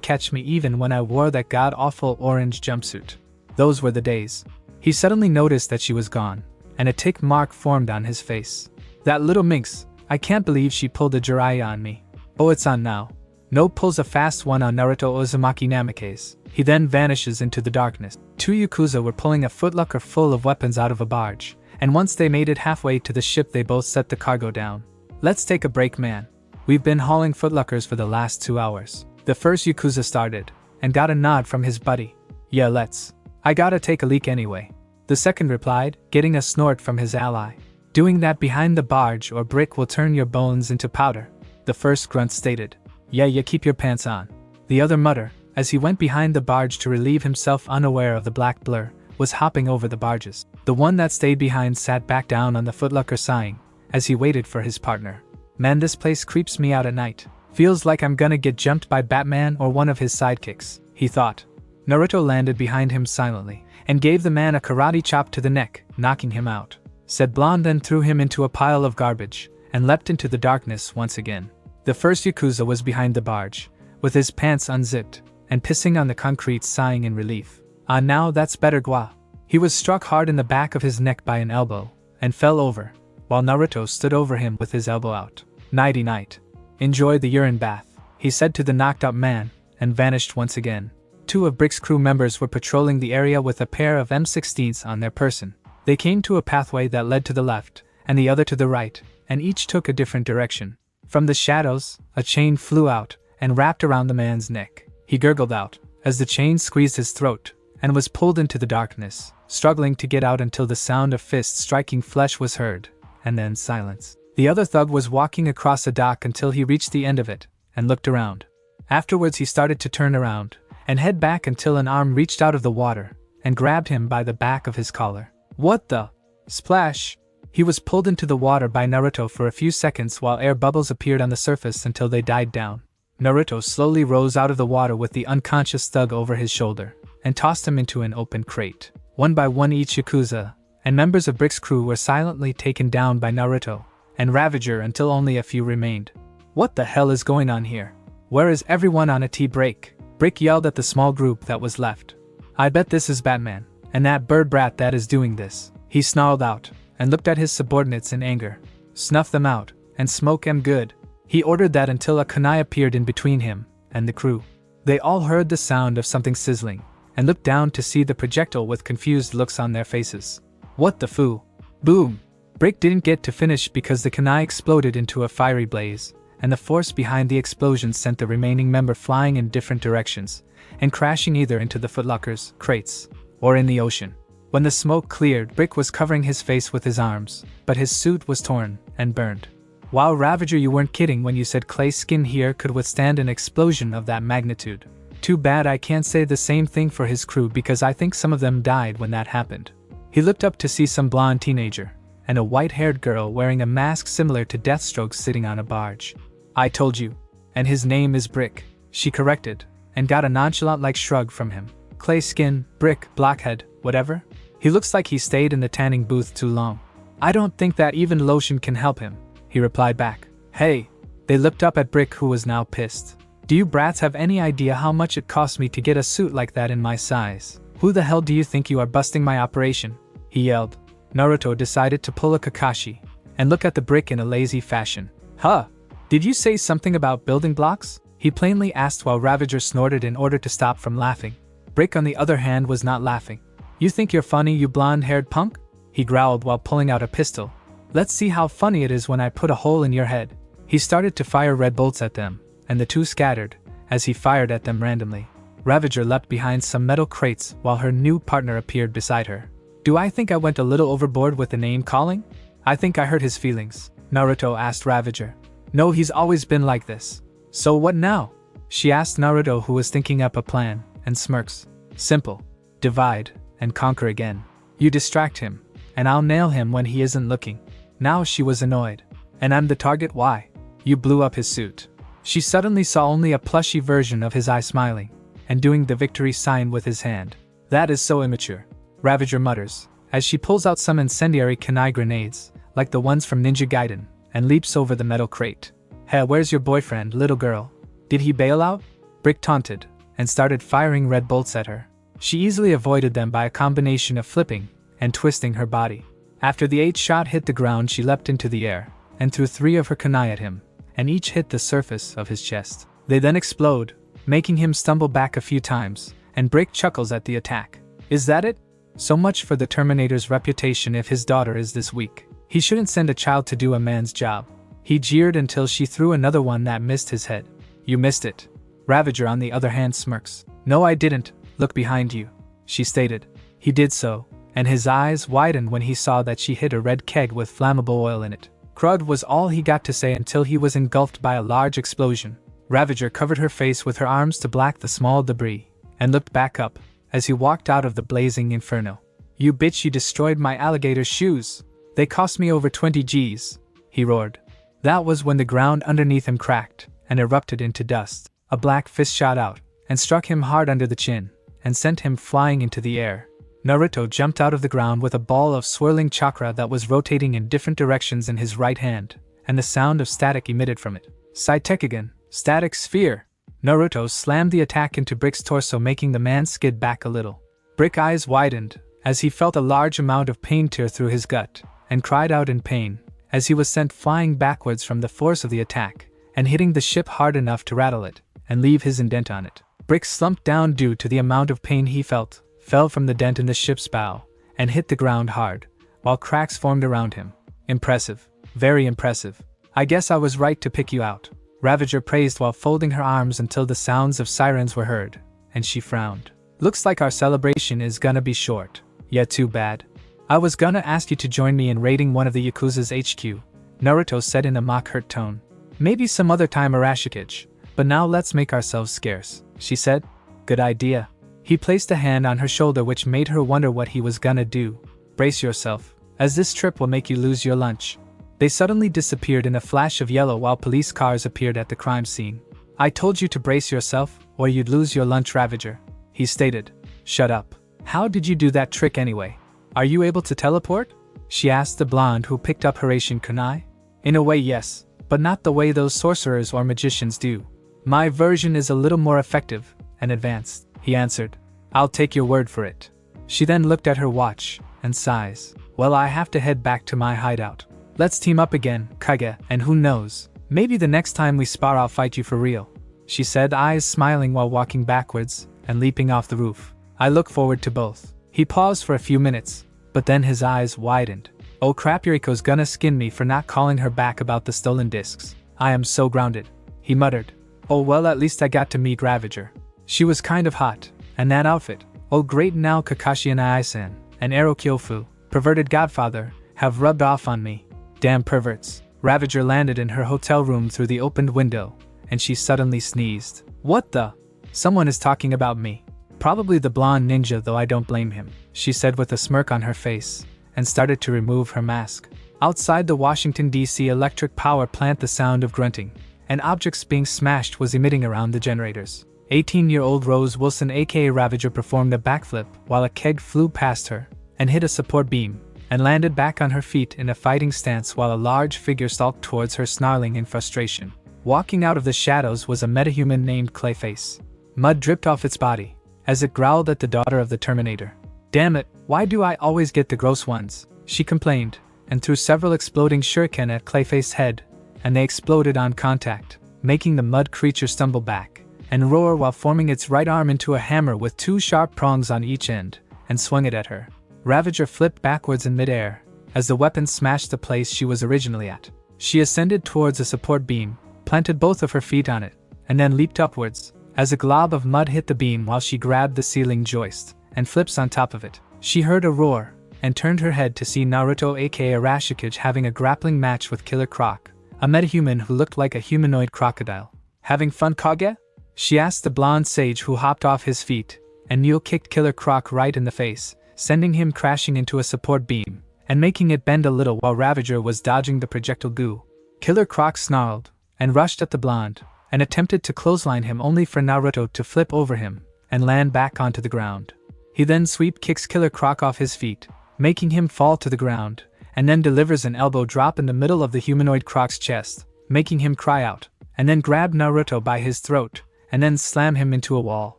catch me, even when I wore that god-awful orange jumpsuit. Those were the days. He suddenly noticed that she was gone, and a tick mark formed on his face. That little minx, I can't believe she pulled a Jiraiya on me. Oh, it's on now. No pulls a fast one on Naruto Uzumaki Namikaze. He then vanishes into the darkness. Two Yakuza were pulling a footlocker full of weapons out of a barge, and once they made it halfway to the ship they both set the cargo down. Let's take a break, man. We've been hauling footlockers for the last 2 hours. The first Yakuza started, and got a nod from his buddy. Yeah, let's. I gotta take a leak anyway. The second replied, getting a snort from his ally. Doing that behind the barge or brick will turn your bones into powder. The first grunt stated. Yeah, you keep your pants on. The other mutter, as he went behind the barge to relieve himself, unaware of the black blur, was hopping over the barges. The one that stayed behind sat back down on the footlocker, sighing, as he waited for his partner. Man, this place creeps me out at night. Feels like I'm gonna get jumped by Batman or one of his sidekicks, he thought. Naruto landed behind him silently, and gave the man a karate chop to the neck, knocking him out. Said Blonde then threw him into a pile of garbage, and leapt into the darkness once again. The first Yakuza was behind the barge, with his pants unzipped, and pissing on the concrete, sighing in relief. Ah, now that's better, Gua. He was struck hard in the back of his neck by an elbow, and fell over, while Naruto stood over him with his elbow out. Nighty night. Enjoy the urine bath, he said to the knocked out man, and vanished once again. Two of Brick's crew members were patrolling the area with a pair of M16s on their person. They came to a pathway that led to the left, and the other to the right, and each took a different direction. From the shadows, a chain flew out, and wrapped around the man's neck. He gurgled out, as the chain squeezed his throat, and was pulled into the darkness, struggling to get out until the sound of fists striking flesh was heard, and then silence. The other thug was walking across a dock until he reached the end of it, and looked around. Afterwards he started to turn around, and head back until an arm reached out of the water, and grabbed him by the back of his collar. What the? Splash! He was pulled into the water by Naruto for a few seconds while air bubbles appeared on the surface until they died down. Naruto slowly rose out of the water with the unconscious thug over his shoulder, and tossed him into an open crate. One by one each Yakuza, and members of Brick's crew were silently taken down by Naruto and Ravager until only a few remained. What the hell is going on here? Where is everyone on a tea break? Brick yelled at the small group that was left. I bet this is Batman, and that bird brat that is doing this. He snarled out, and looked at his subordinates in anger. Snuff them out, and smoke 'em good. He ordered that until a kunai appeared in between him and the crew. They all heard the sound of something sizzling, and looked down to see the projectile with confused looks on their faces. What the foo? Boom! Brick didn't get to finish because the kunai exploded into a fiery blaze, and the force behind the explosion sent the remaining member flying in different directions, and crashing either into the footlockers, crates, or in the ocean. When the smoke cleared, Brick was covering his face with his arms, but his suit was torn and burned. Wow, Ravager, you weren't kidding when you said clay skin here could withstand an explosion of that magnitude. Too bad I can't say the same thing for his crew, because I think some of them died when that happened. He looked up to see some blonde teenager, and a white-haired girl wearing a mask similar to Deathstroke's sitting on a barge. I told you. And his name is Brick, she corrected, and got a nonchalant-like shrug from him. Clay skin, Brick, blockhead, whatever. He looks like he stayed in the tanning booth too long. I don't think that even lotion can help him, he replied back. Hey. They looked up at Brick, who was now pissed. Do you brats have any idea how much it cost me to get a suit like that in my size? Who the hell do you think you are, busting my operation? He yelled. Naruto decided to pull a Kakashi, and look at the Brick in a lazy fashion. Huh? Did you say something about building blocks? He plainly asked while Ravager snorted in order to stop from laughing. Brick, on the other hand, was not laughing. You think you're funny, you blonde-haired punk? He growled while pulling out a pistol. Let's see how funny it is when I put a hole in your head. He started to fire red bolts at them, and the two scattered, as he fired at them randomly. Ravager leapt behind some metal crates while her new partner appeared beside her. Do I think I went a little overboard with the name calling? I think I hurt his feelings, Naruto asked Ravager. No, he's always been like this. So what now? She asked Naruto, who was thinking up a plan, and smirks. Simple. Divide and conquer again. You distract him, and I'll nail him when he isn't looking. Now she was annoyed. And I'm the target? Why? You blew up his suit. She suddenly saw only a plushy version of his eye smiling, and doing the victory sign with his hand. That is so immature, Ravager mutters, as she pulls out some incendiary kunai grenades, like the ones from Ninja Gaiden, and leaps over the metal crate. Hey, where's your boyfriend, little girl? Did he bail out? Brick taunted, and started firing red bolts at her. She easily avoided them by a combination of flipping and twisting her body. After the 8th shot hit the ground, she leapt into the air, and threw 3 of her kunai at him, and each hit the surface of his chest. They then explode, making him stumble back a few times, and Brick chuckles at the attack. Is that it? So much for the Terminator's reputation. If his daughter is this weak, he shouldn't send a child to do a man's job. He jeered until she threw another one that missed his head. You missed it. Ravager on the other hand smirks. No, I didn't. Look behind you, she stated. He did so, and his eyes widened when he saw that she hid a red keg with flammable oil in it. Crud was all he got to say until he was engulfed by a large explosion. Ravager covered her face with her arms to block the small debris, and looked back up as he walked out of the blazing inferno. You bitch, you destroyed my alligator shoes. They cost me over 20 Gs, he roared. That was when the ground underneath him cracked and erupted into dust. A black fist shot out and struck him hard under the chin and sent him flying into the air. Naruto jumped out of the ground with a ball of swirling chakra that was rotating in different directions in his right hand, and the sound of static emitted from it. Saitekigen, static sphere. Naruto slammed the attack into Brick's torso, making the man skid back a little. Brick eyes widened as he felt a large amount of pain tear through his gut, and cried out in pain as he was sent flying backwards from the force of the attack, and hitting the ship hard enough to rattle it and leave his indent on it. Brick slumped down due to the amount of pain he felt, fell from the dent in the ship's bow, and hit the ground hard, while cracks formed around him. Impressive. Very impressive. I guess I was right to pick you out, Ravager praised while folding her arms until the sounds of sirens were heard, and she frowned. Looks like our celebration is gonna be short. Yeah, too bad. I was gonna ask you to join me in raiding one of the Yakuza's HQ, Naruto said in a mock-hurt tone. Maybe some other time, Arashikage, but now let's make ourselves scarce, she said. Good idea. He placed a hand on her shoulder, which made her wonder what he was gonna do. Brace yourself, as this trip will make you lose your lunch. They suddenly disappeared in a flash of yellow while police cars appeared at the crime scene. I told you to brace yourself, or you'd lose your lunch, Ravager, he stated. Shut up. How did you do that trick anyway? Are you able to teleport? She asked the blonde who picked up Horatian kunai. In a way, yes, but not the way those sorcerers or magicians do. My version is a little more effective and advanced, he answered. I'll take your word for it. She then looked at her watch and sighs. Well, I have to head back to my hideout. Let's team up again, Kage, and who knows, maybe the next time we spar I'll fight you for real, she said, eyes smiling while walking backwards and leaping off the roof. I look forward to both. He paused for a few minutes, but then his eyes widened. Oh crap, Yuriko's gonna skin me for not calling her back about the stolen discs. I am so grounded, he muttered. Oh well, at least I got to meet Ravager. She was kind of hot, and that outfit. Oh great, now Kakashi and Ai-san, and Ero Kyofu, perverted godfather, have rubbed off on me. Damn perverts. Ravager landed in her hotel room through the opened window, and she suddenly sneezed. What the? Someone is talking about me. Probably the blonde ninja, though I don't blame him, she said with a smirk on her face, and started to remove her mask. Outside the Washington, D.C. electric power plant, the sound of grunting and objects being smashed was emitting around the generators. 18-year-old Rose Wilson aka Ravager performed a backflip while a keg flew past her and hit a support beam, and landed back on her feet in a fighting stance while a large figure stalked towards her, snarling in frustration. Walking out of the shadows was a metahuman named Clayface. Mud dripped off its body as it growled at the daughter of the Terminator. Damn it, why do I always get the gross ones? She complained, and threw several exploding shuriken at Clayface's head, and they exploded on contact, making the mud creature stumble back and roar while forming its right arm into a hammer with 2 sharp prongs on each end, and swung it at her. Ravager flipped backwards in midair as the weapon smashed the place she was originally at. She ascended towards a support beam, planted both of her feet on it, and then leaped upwards as a glob of mud hit the beam while she grabbed the ceiling joist and flips on top of it. She heard a roar and turned her head to see Naruto aka Arashikage having a grappling match with Killer Croc, a metahuman who looked like a humanoid crocodile. Having fun, Kage? She asked the blonde sage who hopped off his feet, and Neil kicked Killer Croc right in the face, sending him crashing into a support beam and making it bend a little while Ravager was dodging the projectile goo. Killer Croc snarled and rushed at the blonde and attempted to clothesline him, only for Naruto to flip over him and land back onto the ground. He then sweep kicks Killer Croc off his feet, making him fall to the ground and then delivers an elbow drop in the middle of the humanoid Croc's chest, making him cry out, and then grab Naruto by his throat, and then slam him into a wall.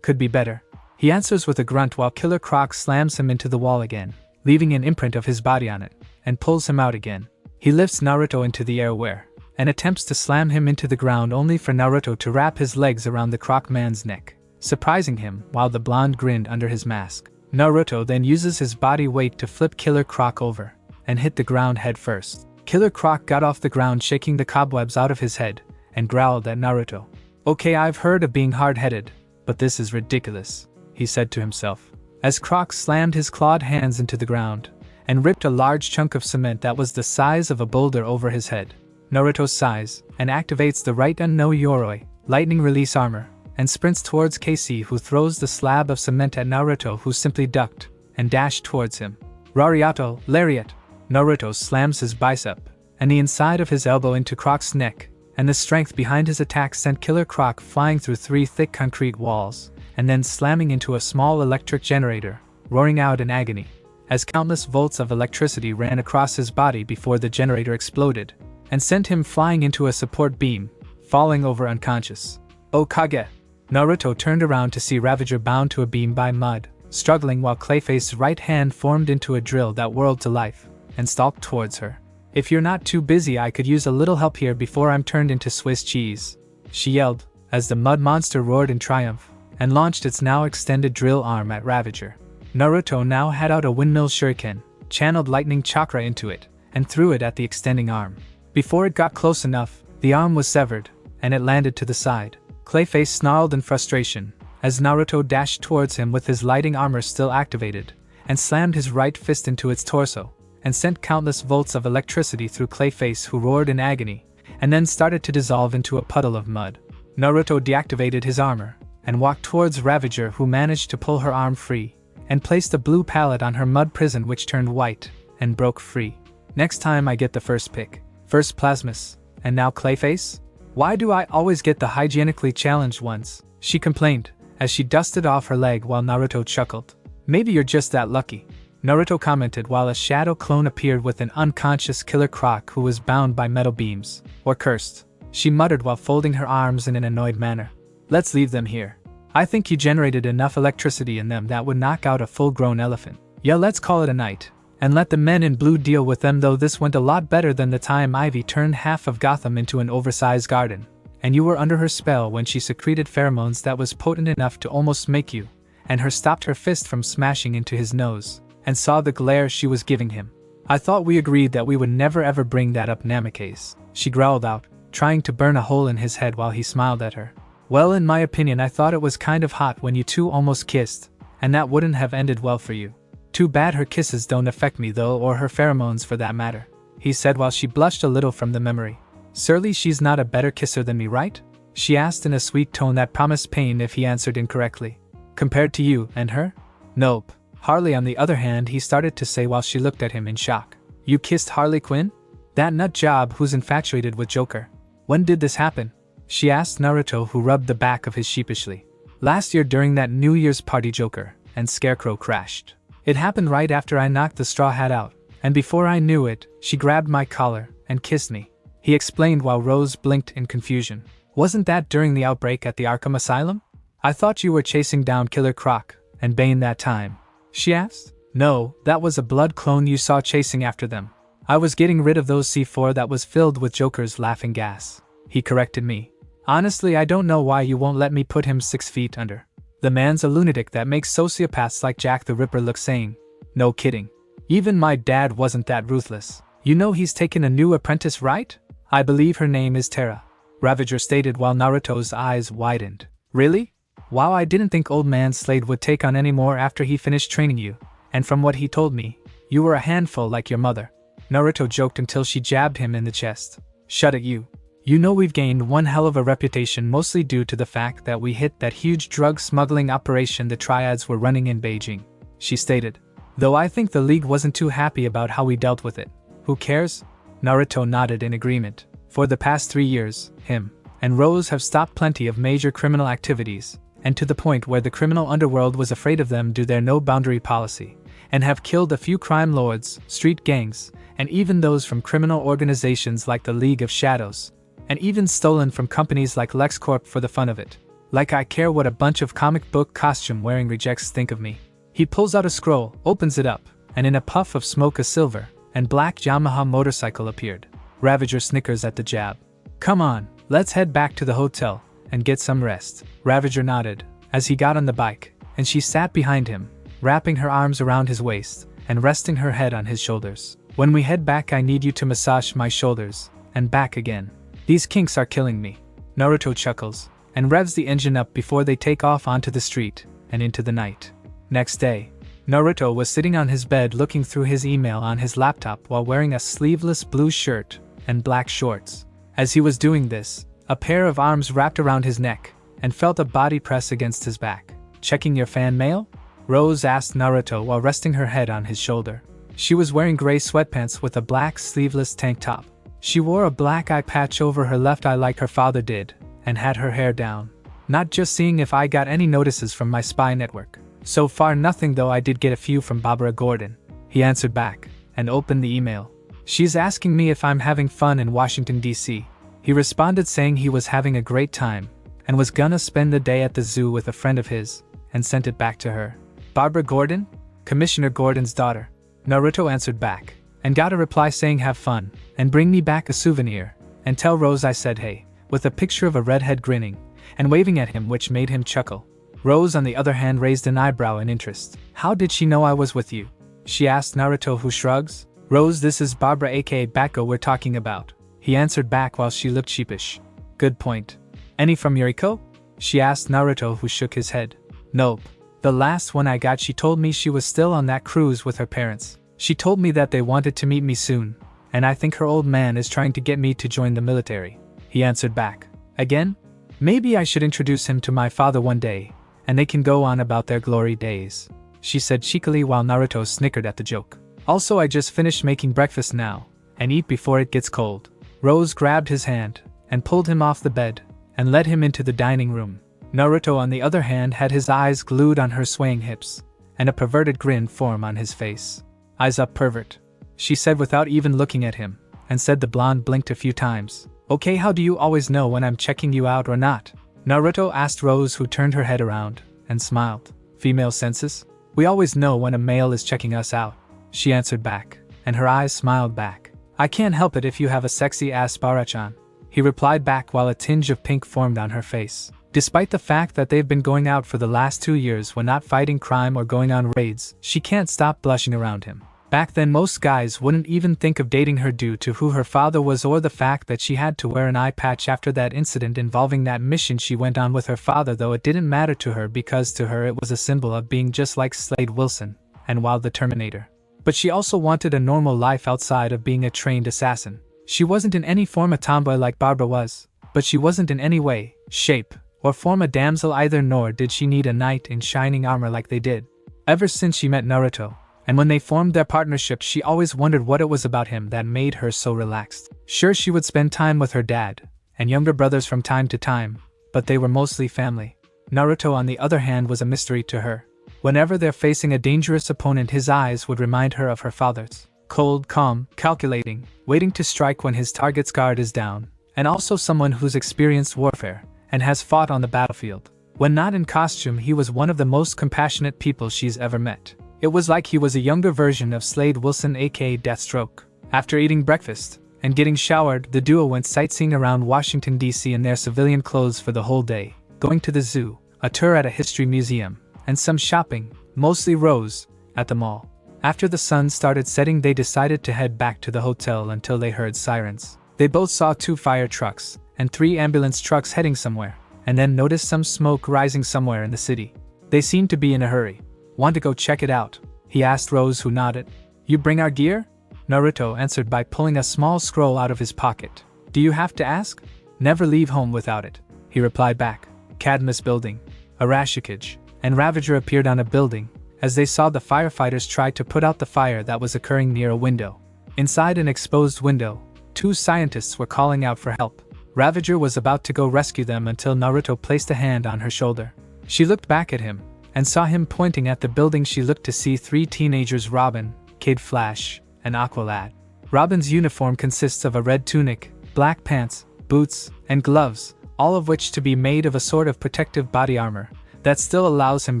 Could be better. He answers with a grunt while Killer Croc slams him into the wall again, leaving an imprint of his body on it, and pulls him out again. He lifts Naruto into the air and attempts to slam him into the ground only for Naruto to wrap his legs around the Croc man's neck, surprising him while the blonde grinned under his mask. Naruto then uses his body weight to flip Killer Croc over, and hit the ground head first. Killer Croc got off the ground shaking the cobwebs out of his head, and growled at Naruto. "Okay, I've heard of being hard-headed, but this is ridiculous," he said to himself, as Croc slammed his clawed hands into the ground, and ripped a large chunk of cement that was the size of a boulder over his head. Naruto sighs, and activates the right no Yoroi, lightning release armor, and sprints towards Casey, who throws the slab of cement at Naruto, who simply ducked, and dashed towards him. Rariato, lariat! Naruto slams his bicep, and the inside of his elbow into Croc's neck, and the strength behind his attack sent Killer Croc flying through 3 thick concrete walls, and then slamming into a small electric generator, roaring out in agony, as countless volts of electricity ran across his body before the generator exploded, and sent him flying into a support beam, falling over unconscious. "Oh Kage!" Naruto turned around to see Ravager bound to a beam by mud, struggling while Clayface's right hand formed into a drill that whirled to life, and stalked towards her. "If you're not too busy, I could use a little help here before I'm turned into Swiss cheese," she yelled, as the mud monster roared in triumph, and launched its now extended drill arm at Ravager. Naruto now had out a windmill shuriken, channeled lightning chakra into it, and threw it at the extending arm. Before it got close enough, the arm was severed, and it landed to the side. Clayface snarled in frustration, as Naruto dashed towards him with his lighting armor still activated, and slammed his right fist into its torso, and sent countless volts of electricity through Clayface, who roared in agony, and then started to dissolve into a puddle of mud. Naruto deactivated his armor, and walked towards Ravager, who managed to pull her arm free, and placed a blue pallet on her mud prison, which turned white, and broke free. "Next time I get the first pick. First Plasmus, and now Clayface? Why do I always get the hygienically challenged ones?" she complained, as she dusted off her leg while Naruto chuckled. "Maybe you're just that lucky," Naruto commented while a shadow clone appeared with an unconscious Killer Croc who was bound by metal beams, or cursed, she muttered while folding her arms in an annoyed manner. "Let's leave them here. I think you generated enough electricity in them that would knock out a full-grown elephant. Yeah, let's call it a night, and let the men in blue deal with them, though this went a lot better than the time Ivy turned half of Gotham into an oversized garden, and you were under her spell when she secreted pheromones that was potent enough to almost make you," and her stopped her fist from smashing into his nose, and saw the glare she was giving him. "I thought we agreed that we would never ever bring that up, Namikaze," she growled out, trying to burn a hole in his head while he smiled at her. "Well, in my opinion, I thought it was kind of hot when you two almost kissed, and that wouldn't have ended well for you. Too bad her kisses don't affect me though, or her pheromones for that matter," he said while she blushed a little from the memory. "Surely she's not a better kisser than me, right?" she asked in a sweet tone that promised pain if he answered incorrectly. "Compared to you and her? Nope. Harley, on the other hand," he started to say while she looked at him in shock. "You kissed Harley Quinn? That nut job who's infatuated with Joker. When did this happen?" she asked Naruto, who rubbed the back of his sheepishly. "Last year during that New Year's party Joker and Scarecrow crashed. It happened right after I knocked the straw hat out, and before I knew it, she grabbed my collar and kissed me," he explained while Rose blinked in confusion. "Wasn't that during the outbreak at the Arkham Asylum? I thought you were chasing down Killer Croc and Bane that time," she asked. "No, that was a blood clone you saw chasing after them. I was getting rid of those C4 that was filled with Joker's laughing gas," he corrected me. "Honestly, I don't know why you won't let me put him 6 feet under. The man's a lunatic that makes sociopaths like Jack the Ripper look sane. No kidding. Even my dad wasn't that ruthless. You know he's taken a new apprentice, right? I believe her name is Terra," Ravager stated while Naruto's eyes widened. "Really? Wow, I didn't think old man Slade would take on any more after he finished training you, and from what he told me, you were a handful like your mother," Naruto joked until she jabbed him in the chest. "Shut it, you. You know we've gained one hell of a reputation, mostly due to the fact that we hit that huge drug smuggling operation the Triads were running in Beijing," she stated. "Though I think the League wasn't too happy about how we dealt with it. Who cares?" Naruto nodded in agreement. "For the past 3 years, him and Rose have stopped plenty of major criminal activities, and to the point where the criminal underworld was afraid of them due to their no-boundary policy, and have killed a few crime lords, street gangs, and even those from criminal organizations like the League of Shadows, and even stolen from companies like LexCorp for the fun of it. Like I care what a bunch of comic book costume-wearing rejects think of me. He pulls out a scroll, opens it up, and in a puff of smoke a silver and black Yamaha motorcycle appeared. Ravager snickers at the jab. Come on, let's head back to the hotel and get some rest. Ravager nodded as he got on the bike, and she sat behind him, wrapping her arms around his waist and resting her head on his shoulders. When we head back, I need you to massage my shoulders and back again. These kinks are killing me. Naruto chuckles and revs the engine up before they take off onto the street and into the night. Next day, Naruto was sitting on his bed looking through his email on his laptop while wearing a sleeveless blue shirt and black shorts. As he was doing this, a pair of arms wrapped around his neck and felt a body press against his back. Checking your fan mail? Rose asked Naruto while resting her head on his shoulder. She was wearing gray sweatpants with a black sleeveless tank top. She wore a black eye patch over her left eye like her father did, and had her hair down. Not just seeing if I got any notices from my spy network. So far nothing, though I did get a few from Barbara Gordon. He answered back, and opened the email. She's asking me if I'm having fun in Washington, D.C. He responded saying he was having a great time, and was gonna spend the day at the zoo with a friend of his, and sent it back to her. Barbara Gordon? Commissioner Gordon's daughter. Naruto answered back, and got a reply saying have fun, and bring me back a souvenir, and tell Rose I said hey, with a picture of a redhead grinning, and waving at him, which made him chuckle. Rose on the other hand raised an eyebrow in interest. How did she know I was with you? She asked Naruto, who shrugs. Rose, this is Barbara aka Batgirl we're talking about. He answered back while she looked sheepish. Good point. Any from Yuriko? She asked Naruto, who shook his head. Nope. The last one I got, she told me she was still on that cruise with her parents. She told me that they wanted to meet me soon, and I think her old man is trying to get me to join the military. He answered back. Again? Maybe I should introduce him to my father one day, and they can go on about their glory days, she said cheekily while Naruto snickered at the joke. Also, I just finished making breakfast now, and eat before it gets cold. Rose grabbed his hand, and pulled him off the bed, and led him into the dining room. Naruto on the other hand had his eyes glued on her swaying hips, and a perverted grin form on his face. Eyes up, pervert, she said without even looking at him, and said the blonde blinked a few times. Okay, how do you always know when I'm checking you out or not? Naruto asked Rose, who turned her head around, and smiled. Female senses? We always know when a male is checking us out, she answered back, and her eyes smiled back. I can't help it if you have a sexy ass Barachan, he replied back while a tinge of pink formed on her face. Despite the fact that they've been going out for the last 2 years when not fighting crime or going on raids, she can't stop blushing around him. Back then most guys wouldn't even think of dating her due to who her father was or the fact that she had to wear an eye patch after that incident involving that mission she went on with her father, though it didn't matter to her because to her it was a symbol of being just like Slade Wilson and Wild the Terminator. But she also wanted a normal life outside of being a trained assassin. She wasn't in any form a tomboy like Barbara was, but she wasn't in any way, shape, or form a damsel either, nor did she need a knight in shining armor like they did. Ever since she met Naruto, and when they formed their partnership, she always wondered what it was about him that made her so relaxed. Sure, she would spend time with her dad and younger brothers from time to time, but they were mostly family. Naruto on the other hand was a mystery to her. Whenever they're facing a dangerous opponent, his eyes would remind her of her father's. Cold, calm, calculating, waiting to strike when his target's guard is down, and also someone who's experienced warfare and has fought on the battlefield. When not in costume, he was one of the most compassionate people she's ever met. It was like he was a younger version of Slade Wilson aka Deathstroke. After eating breakfast and getting showered, the duo went sightseeing around Washington, D.C. in their civilian clothes for the whole day, going to the zoo, a tour at a history museum, and some shopping, mostly Rose, at the mall. After the sun started setting, they decided to head back to the hotel until they heard sirens. They both saw 2 fire trucks and 3 ambulance trucks heading somewhere, and then noticed some smoke rising somewhere in the city. They seemed to be in a hurry. Want to go check it out? He asked Rose, who nodded. You bring our gear? Naruto answered by pulling a small scroll out of his pocket. Do you have to ask? Never leave home without it, he replied back. Cadmus building. Arashikage and Ravager appeared on a building as they saw the firefighters try to put out the fire that was occurring near a window. Inside an exposed window, 2 scientists were calling out for help. Ravager was about to go rescue them until Naruto placed a hand on her shoulder. She looked back at him and saw him pointing at the building. She looked to see three teenagers: Robin, Kid Flash, and Aqualad. Robin's uniform consists of a red tunic, black pants, boots, and gloves, all of which to be made of a sort of protective body armor that still allows him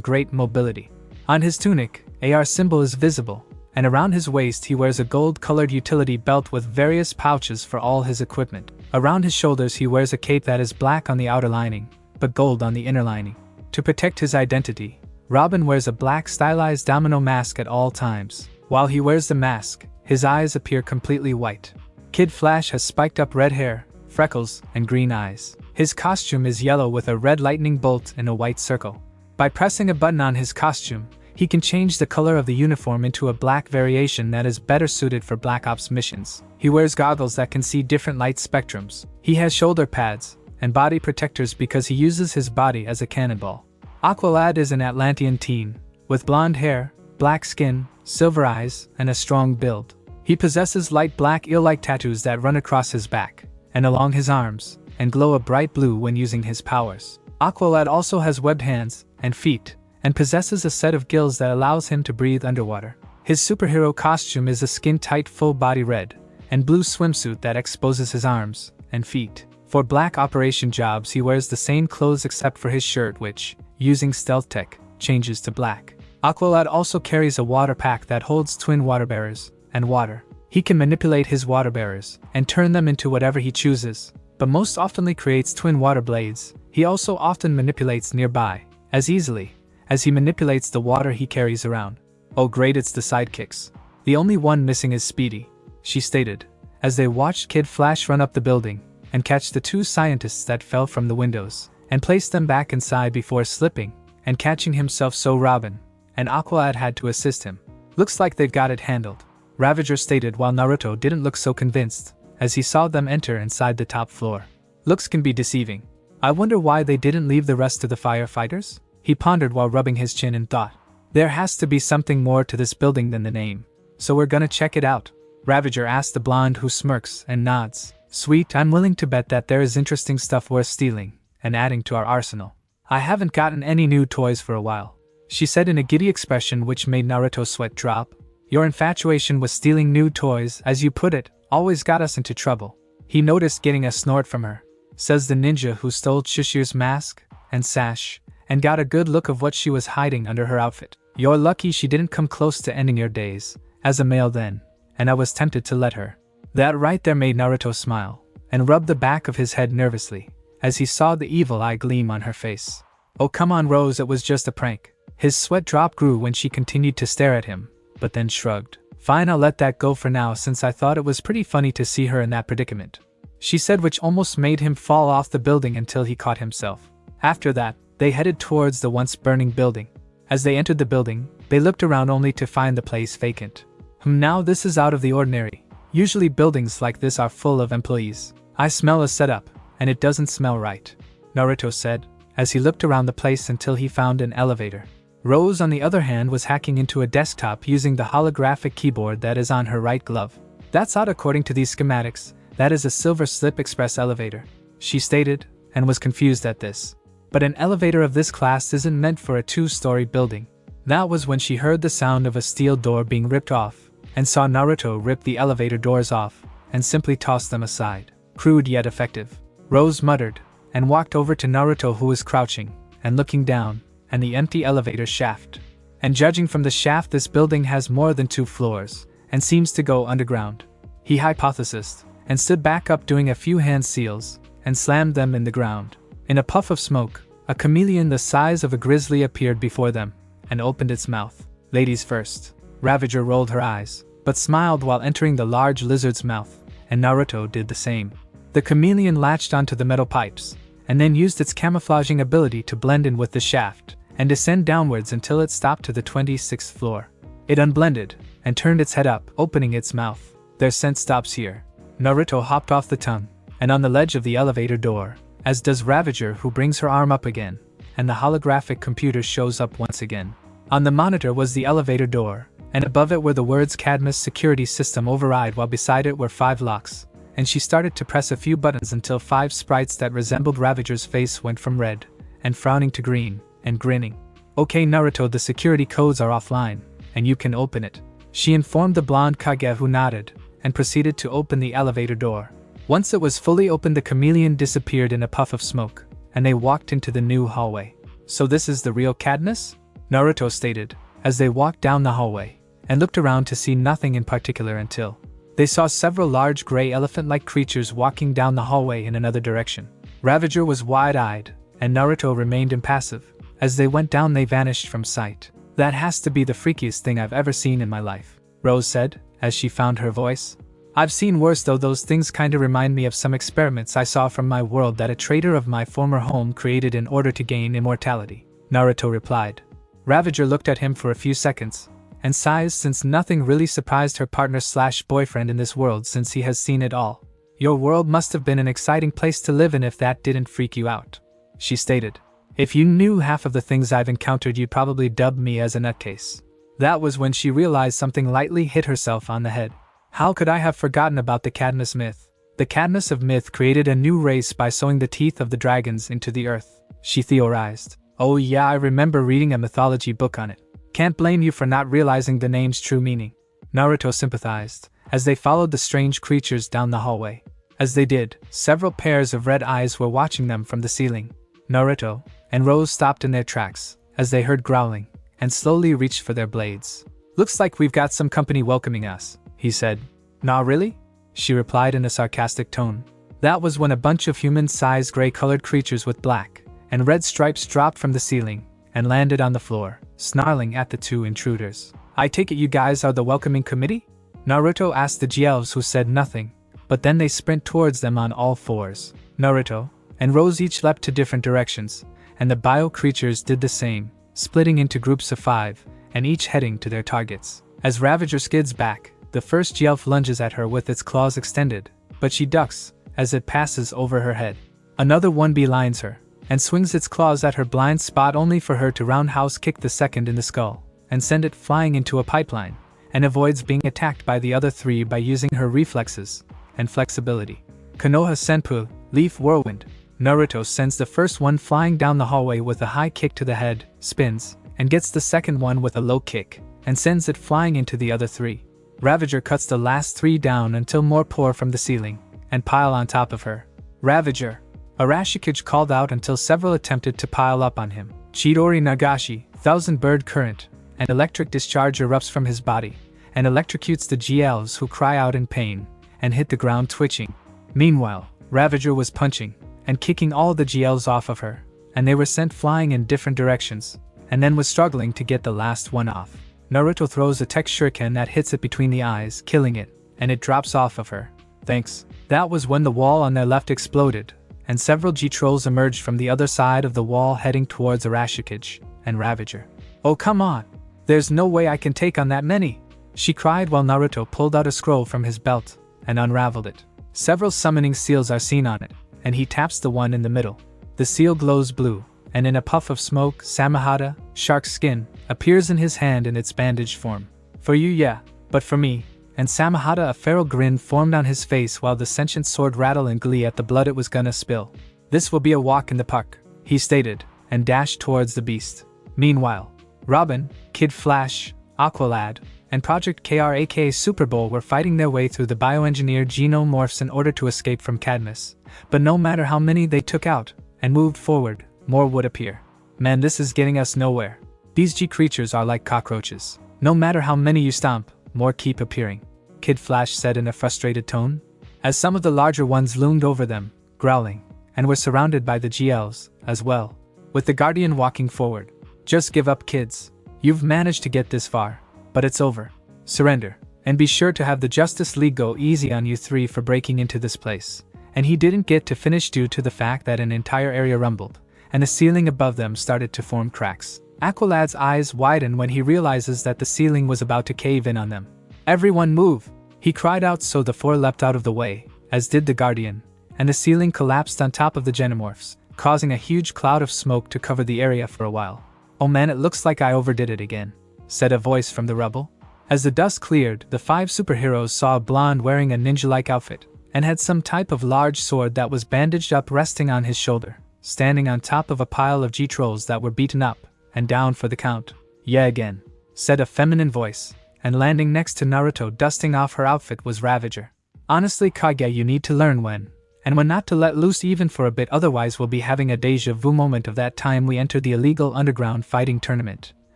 great mobility. On his tunic, AR symbol is visible, and around his waist he wears a gold-colored utility belt with various pouches for all his equipment. Around his shoulders he wears a cape that is black on the outer lining, but gold on the inner lining. To protect his identity, Robin wears a black stylized domino mask at all times. While he wears the mask, his eyes appear completely white. Kid Flash has spiked up red hair, freckles, and green eyes. His costume is yellow with a red lightning bolt in a white circle. By pressing a button on his costume, he can change the color of the uniform into a black variation that is better suited for Black Ops missions. He wears goggles that can see different light spectrums. He has shoulder pads and body protectors because he uses his body as a cannonball. Aqualad is an Atlantean teen, with blonde hair, black skin, silver eyes, and a strong build. He possesses light black eel-like tattoos that run across his back and along his arms, and glow a bright blue when using his powers. Aqualad also has webbed hands and feet, and possesses a set of gills that allows him to breathe underwater. His superhero costume is a skin-tight full-body red and blue swimsuit that exposes his arms and feet. For black operation jobs he wears the same clothes except for his shirt, which, using stealth tech, changes to black. Aqualad also carries a water pack that holds twin water bearers and water. He can manipulate his water bearers and turn them into whatever he chooses, but most oftenly creates twin water blades. He also often manipulates nearby as easily as he manipulates the water he carries around. Oh great, it's the sidekicks. The only one missing is Speedy, she stated, as they watched Kid Flash run up the building and catch the two scientists that fell from the windows, and place them back inside before slipping and catching himself. So Robin and Aqualad had to assist him. Looks like they've got it handled, Ravager stated, while Naruto didn't look so convinced as he saw them enter inside the top floor. Looks can be deceiving. I wonder why they didn't leave the rest to the firefighters? He pondered while rubbing his chin in thought. There has to be something more to this building than the name, so we're gonna check it out, Ravager asked the blonde, who smirks and nods. Sweet, I'm willing to bet that there is interesting stuff worth stealing and adding to our arsenal. I haven't gotten any new toys for a while, she said in a giddy expression which made Naruto's sweat drop. Your infatuation with stealing new toys, as you put it, always got us into trouble. He noticed getting a snort from her, says the ninja who stole Cheshire's mask and sash, and got a good look of what she was hiding under her outfit. You're lucky she didn't come close to ending your days as a male then, and I was tempted to let her. That right there made Naruto smile, and rub the back of his head nervously, as he saw the evil eye gleam on her face. Oh come on Rose, it was just a prank. His sweat drop grew when she continued to stare at him, but then shrugged. Fine, I'll let that go for now, since I thought it was pretty funny to see her in that predicament, she said, which almost made him fall off the building until he caught himself. After that, they headed towards the once burning building. As they entered the building, they looked around only to find the place vacant. Now this is out of the ordinary. Usually buildings like this are full of employees. I smell a setup, and it doesn't smell right, Naruto said, as he looked around the place until he found an elevator. Rose, on the other hand, was hacking into a desktop using the holographic keyboard that is on her right glove. That's odd, according to these schematics. That is a Silver Slip Express elevator, she stated, and was confused at this. But an elevator of this class isn't meant for a two-story building. That was when she heard the sound of a steel door being ripped off, and saw Naruto rip the elevator doors off, and simply toss them aside. Crude yet effective, Rose muttered, and walked over to Naruto, who was crouching and looking down, and the empty elevator shaft. And judging from the shaft, this building has more than 2 floors, and seems to go underground, he hypothesized, and stood back up doing a few hand seals, and slammed them in the ground. In a puff of smoke, a chameleon the size of a grizzly appeared before them, and opened its mouth. Ladies first. Ravager rolled her eyes, but smiled while entering the large lizard's mouth, and Naruto did the same. The chameleon latched onto the metal pipes, and then used its camouflaging ability to blend in with the shaft, and descend downwards until it stopped to the 26th floor. It unblended, and turned its head up, opening its mouth. Their scent stops here. Naruto hopped off the tongue, and on the ledge of the elevator door, as does Ravager, who brings her arm up again, and the holographic computer shows up once again. On the monitor was the elevator door, and above it were the words Cadmus Security System Override, while beside it were 5 locks, and she started to press a few buttons until 5 sprites that resembled Ravager's face went from red and frowning to green and grinning. Okay Naruto, the security codes are offline, and you can open it. She informed the blonde Kage, who nodded, and proceeded to open the elevator door. Once it was fully opened, the chameleon disappeared in a puff of smoke, and they walked into the new hallway. So this is the real Cadmus? Naruto stated, as they walked down the hallway, and looked around to see nothing in particular until they saw several large gray elephant-like creatures walking down the hallway in another direction. Ravager was wide-eyed, and Naruto remained impassive. As they went down, they vanished from sight. That has to be the freakiest thing I've ever seen in my life, Rose said, as she found her voice. I've seen worse though. Those things kinda remind me of some experiments I saw from my world that a traitor of my former home created in order to gain immortality, Naruto replied. Ravager looked at him for a few seconds, and sighs, since nothing really surprised her partner/boyfriend in this world since he has seen it all. Your world must have been an exciting place to live in if that didn't freak you out, she stated. If you knew half of the things I've encountered, you'd probably dub me as a nutcase. That was when she realized something, lightly hit herself on the head. How could I have forgotten about the Cadmus myth? The Cadmus of myth created a new race by sowing the teeth of the dragons into the earth, she theorized. Oh yeah, I remember reading a mythology book on it. Can't blame you for not realizing the name's true meaning, Naruto sympathized, as they followed the strange creatures down the hallway. As they did, several pairs of red eyes were watching them from the ceiling. Naruto and Rose stopped in their tracks, as they heard growling, and slowly reached for their blades. Looks like we've got some company welcoming us, he said. Nah really? She replied in a sarcastic tone. That was when a bunch of human-sized gray-colored creatures with black and red stripes dropped from the ceiling and landed on the floor, snarling at the two intruders. I take it you guys are the welcoming committee? Naruto asked the G-elves, who said nothing, but then they sprint towards them on all fours. Naruto and Rose each leapt to different directions, and the bio creatures did the same, splitting into groups of 5, and each heading to their targets. As Ravager skids back, the first G-elf lunges at her with its claws extended, but she ducks as it passes over her head. Another one beelines her, and swings its claws at her blind spot, only for her to roundhouse kick the second in the skull, and send it flying into a pipeline, and avoids being attacked by the other 3 by using her reflexes and flexibility. Konoha Senpu, Leaf Whirlwind. Naruto sends the first one flying down the hallway with a high kick to the head, spins, and gets the second one with a low kick, and sends it flying into the other 3. Ravager cuts the last 3 down until more pour from the ceiling, and pile on top of her. Ravager! Arashikage called out until several attempted to pile up on him. Chidori Nagashi, Thousand Bird Current, an electric discharge erupts from his body, and electrocutes the G-elves, who cry out in pain, and hit the ground twitching. Meanwhile, Ravager was punching and kicking all the G-elves off of her, and they were sent flying in different directions, and then was struggling to get the last one off. Naruto throws a tech shuriken that hits it between the eyes, killing it, and it drops off of her. Thanks. That was when the wall on their left exploded, and several G-trolls emerged from the other side of the wall, heading towards Arashikage and Ravager. Oh come on! There's no way I can take on that many! She cried while Naruto pulled out a scroll from his belt and unraveled it. Several summoning seals are seen on it, and he taps the one in the middle. The seal glows blue, and in a puff of smoke, Samahata, shark skin, appears in his hand in its bandaged form. For you, yeah, but for me. And Samahata, a feral grin formed on his face while the sentient sword rattled in glee at the blood it was gonna spill. This will be a walk in the park, he stated, and dashed towards the beast. Meanwhile, Robin, Kid Flash, Aqualad, and Project KR aka Super Bowl were fighting their way through the bioengineered xenomorphs in order to escape from Cadmus. But no matter how many they took out and moved forward, more would appear. Man, this is getting us nowhere. These G creatures are like cockroaches. No matter how many you stomp, more keep appearing, Kid Flash said in a frustrated tone, as some of the larger ones loomed over them, growling, and were surrounded by the GLs, as well, with the Guardian walking forward. Just give up, kids. You've managed to get this far, but it's over. Surrender, and be sure to have the Justice League go easy on you 3 for breaking into this place. And he didn't get to finish due to the fact that an entire area rumbled, and the ceiling above them started to form cracks. Aqualad's eyes widen when he realizes that the ceiling was about to cave in on them. Everyone move! He cried out, so the 4 leapt out of the way, as did the Guardian, and the ceiling collapsed on top of the Genomorphs, causing a huge cloud of smoke to cover the area for a while. Oh man, it looks like I overdid it again, said a voice from the rubble. As the dust cleared, the 5 superheroes saw a blonde wearing a ninja-like outfit, and had some type of large sword that was bandaged up resting on his shoulder, standing on top of a pile of G-trolls that were beaten up and down for the count. Yeah again, said a feminine voice, and landing next to Naruto dusting off her outfit was Ravager. Honestly Kage, you need to learn when not to let loose even for a bit, otherwise we'll be having a deja vu moment of that time we entered the illegal underground fighting tournament,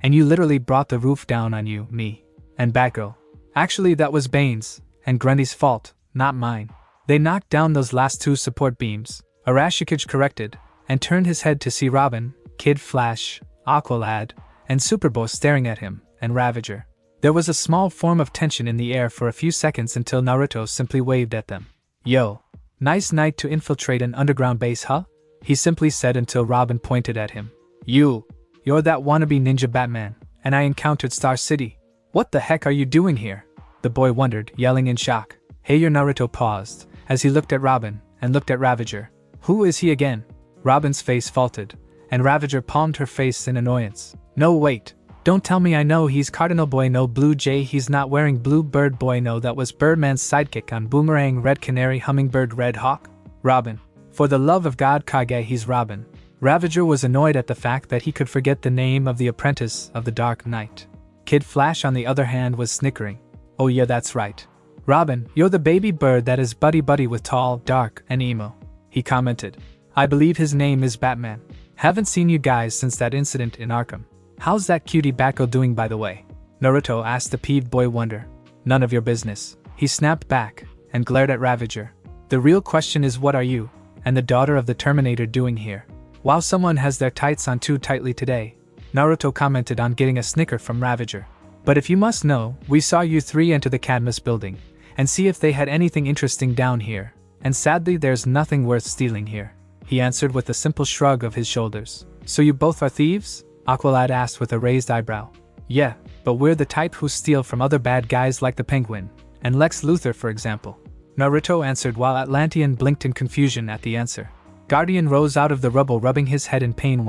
and you literally brought the roof down on you, me, and Batgirl. Actually that was Bane's and Grundy's fault, not mine. They knocked down those last 2 support beams. Arashikage corrected, and turned his head to see Robin, Kid Flash, Aqualad, and Superboy staring at him, and Ravager. There was a small form of tension in the air for a few seconds until Naruto simply waved at them. Yo, nice night to infiltrate an underground base, huh? He simply said until Robin pointed at him. You're that wannabe ninja Batman, and I encountered Star City. What the heck are you doing here? The boy wondered, yelling in shock. Hey, your Naruto paused, as he looked at Robin, and looked at Ravager. Who is he again? Robin's face faltered, and Ravager palmed her face in annoyance. No wait, don't tell me I know he's Cardinal Boy no Blue Jay, he's not wearing Blue Bird Boy no, that was Birdman's sidekick on Boomerang, Red Canary, Hummingbird, Red Hawk? Robin. For the love of God Kage, he's Robin. Ravager was annoyed at the fact that he could forget the name of the apprentice of the Dark Knight. Kid Flash on the other hand was snickering. Oh yeah, that's right. Robin, you're the baby bird that is buddy-buddy with Tall, Dark, and Emo. He commented. I believe his name is Batman. Haven't seen you guys since that incident in Arkham. How's that cutie Batgirl doing by the way? Naruto asked the peeved boy wonder. None of your business. He snapped back, and glared at Ravager. The real question is what are you, and the daughter of the Terminator doing here? Wow, someone has their tights on too tightly today. Naruto commented on getting a snicker from Ravager. But if you must know, we saw you 3 enter the Cadmus building, and see if they had anything interesting down here, and sadly there's nothing worth stealing here. He answered with a simple shrug of his shoulders. So you both are thieves? Aqualad asked with a raised eyebrow. Yeah, but we're the type who steal from other bad guys like the Penguin, and Lex Luthor for example. Naruto answered while Atlantean blinked in confusion at the answer. Guardian rose out of the rubble rubbing his head in pain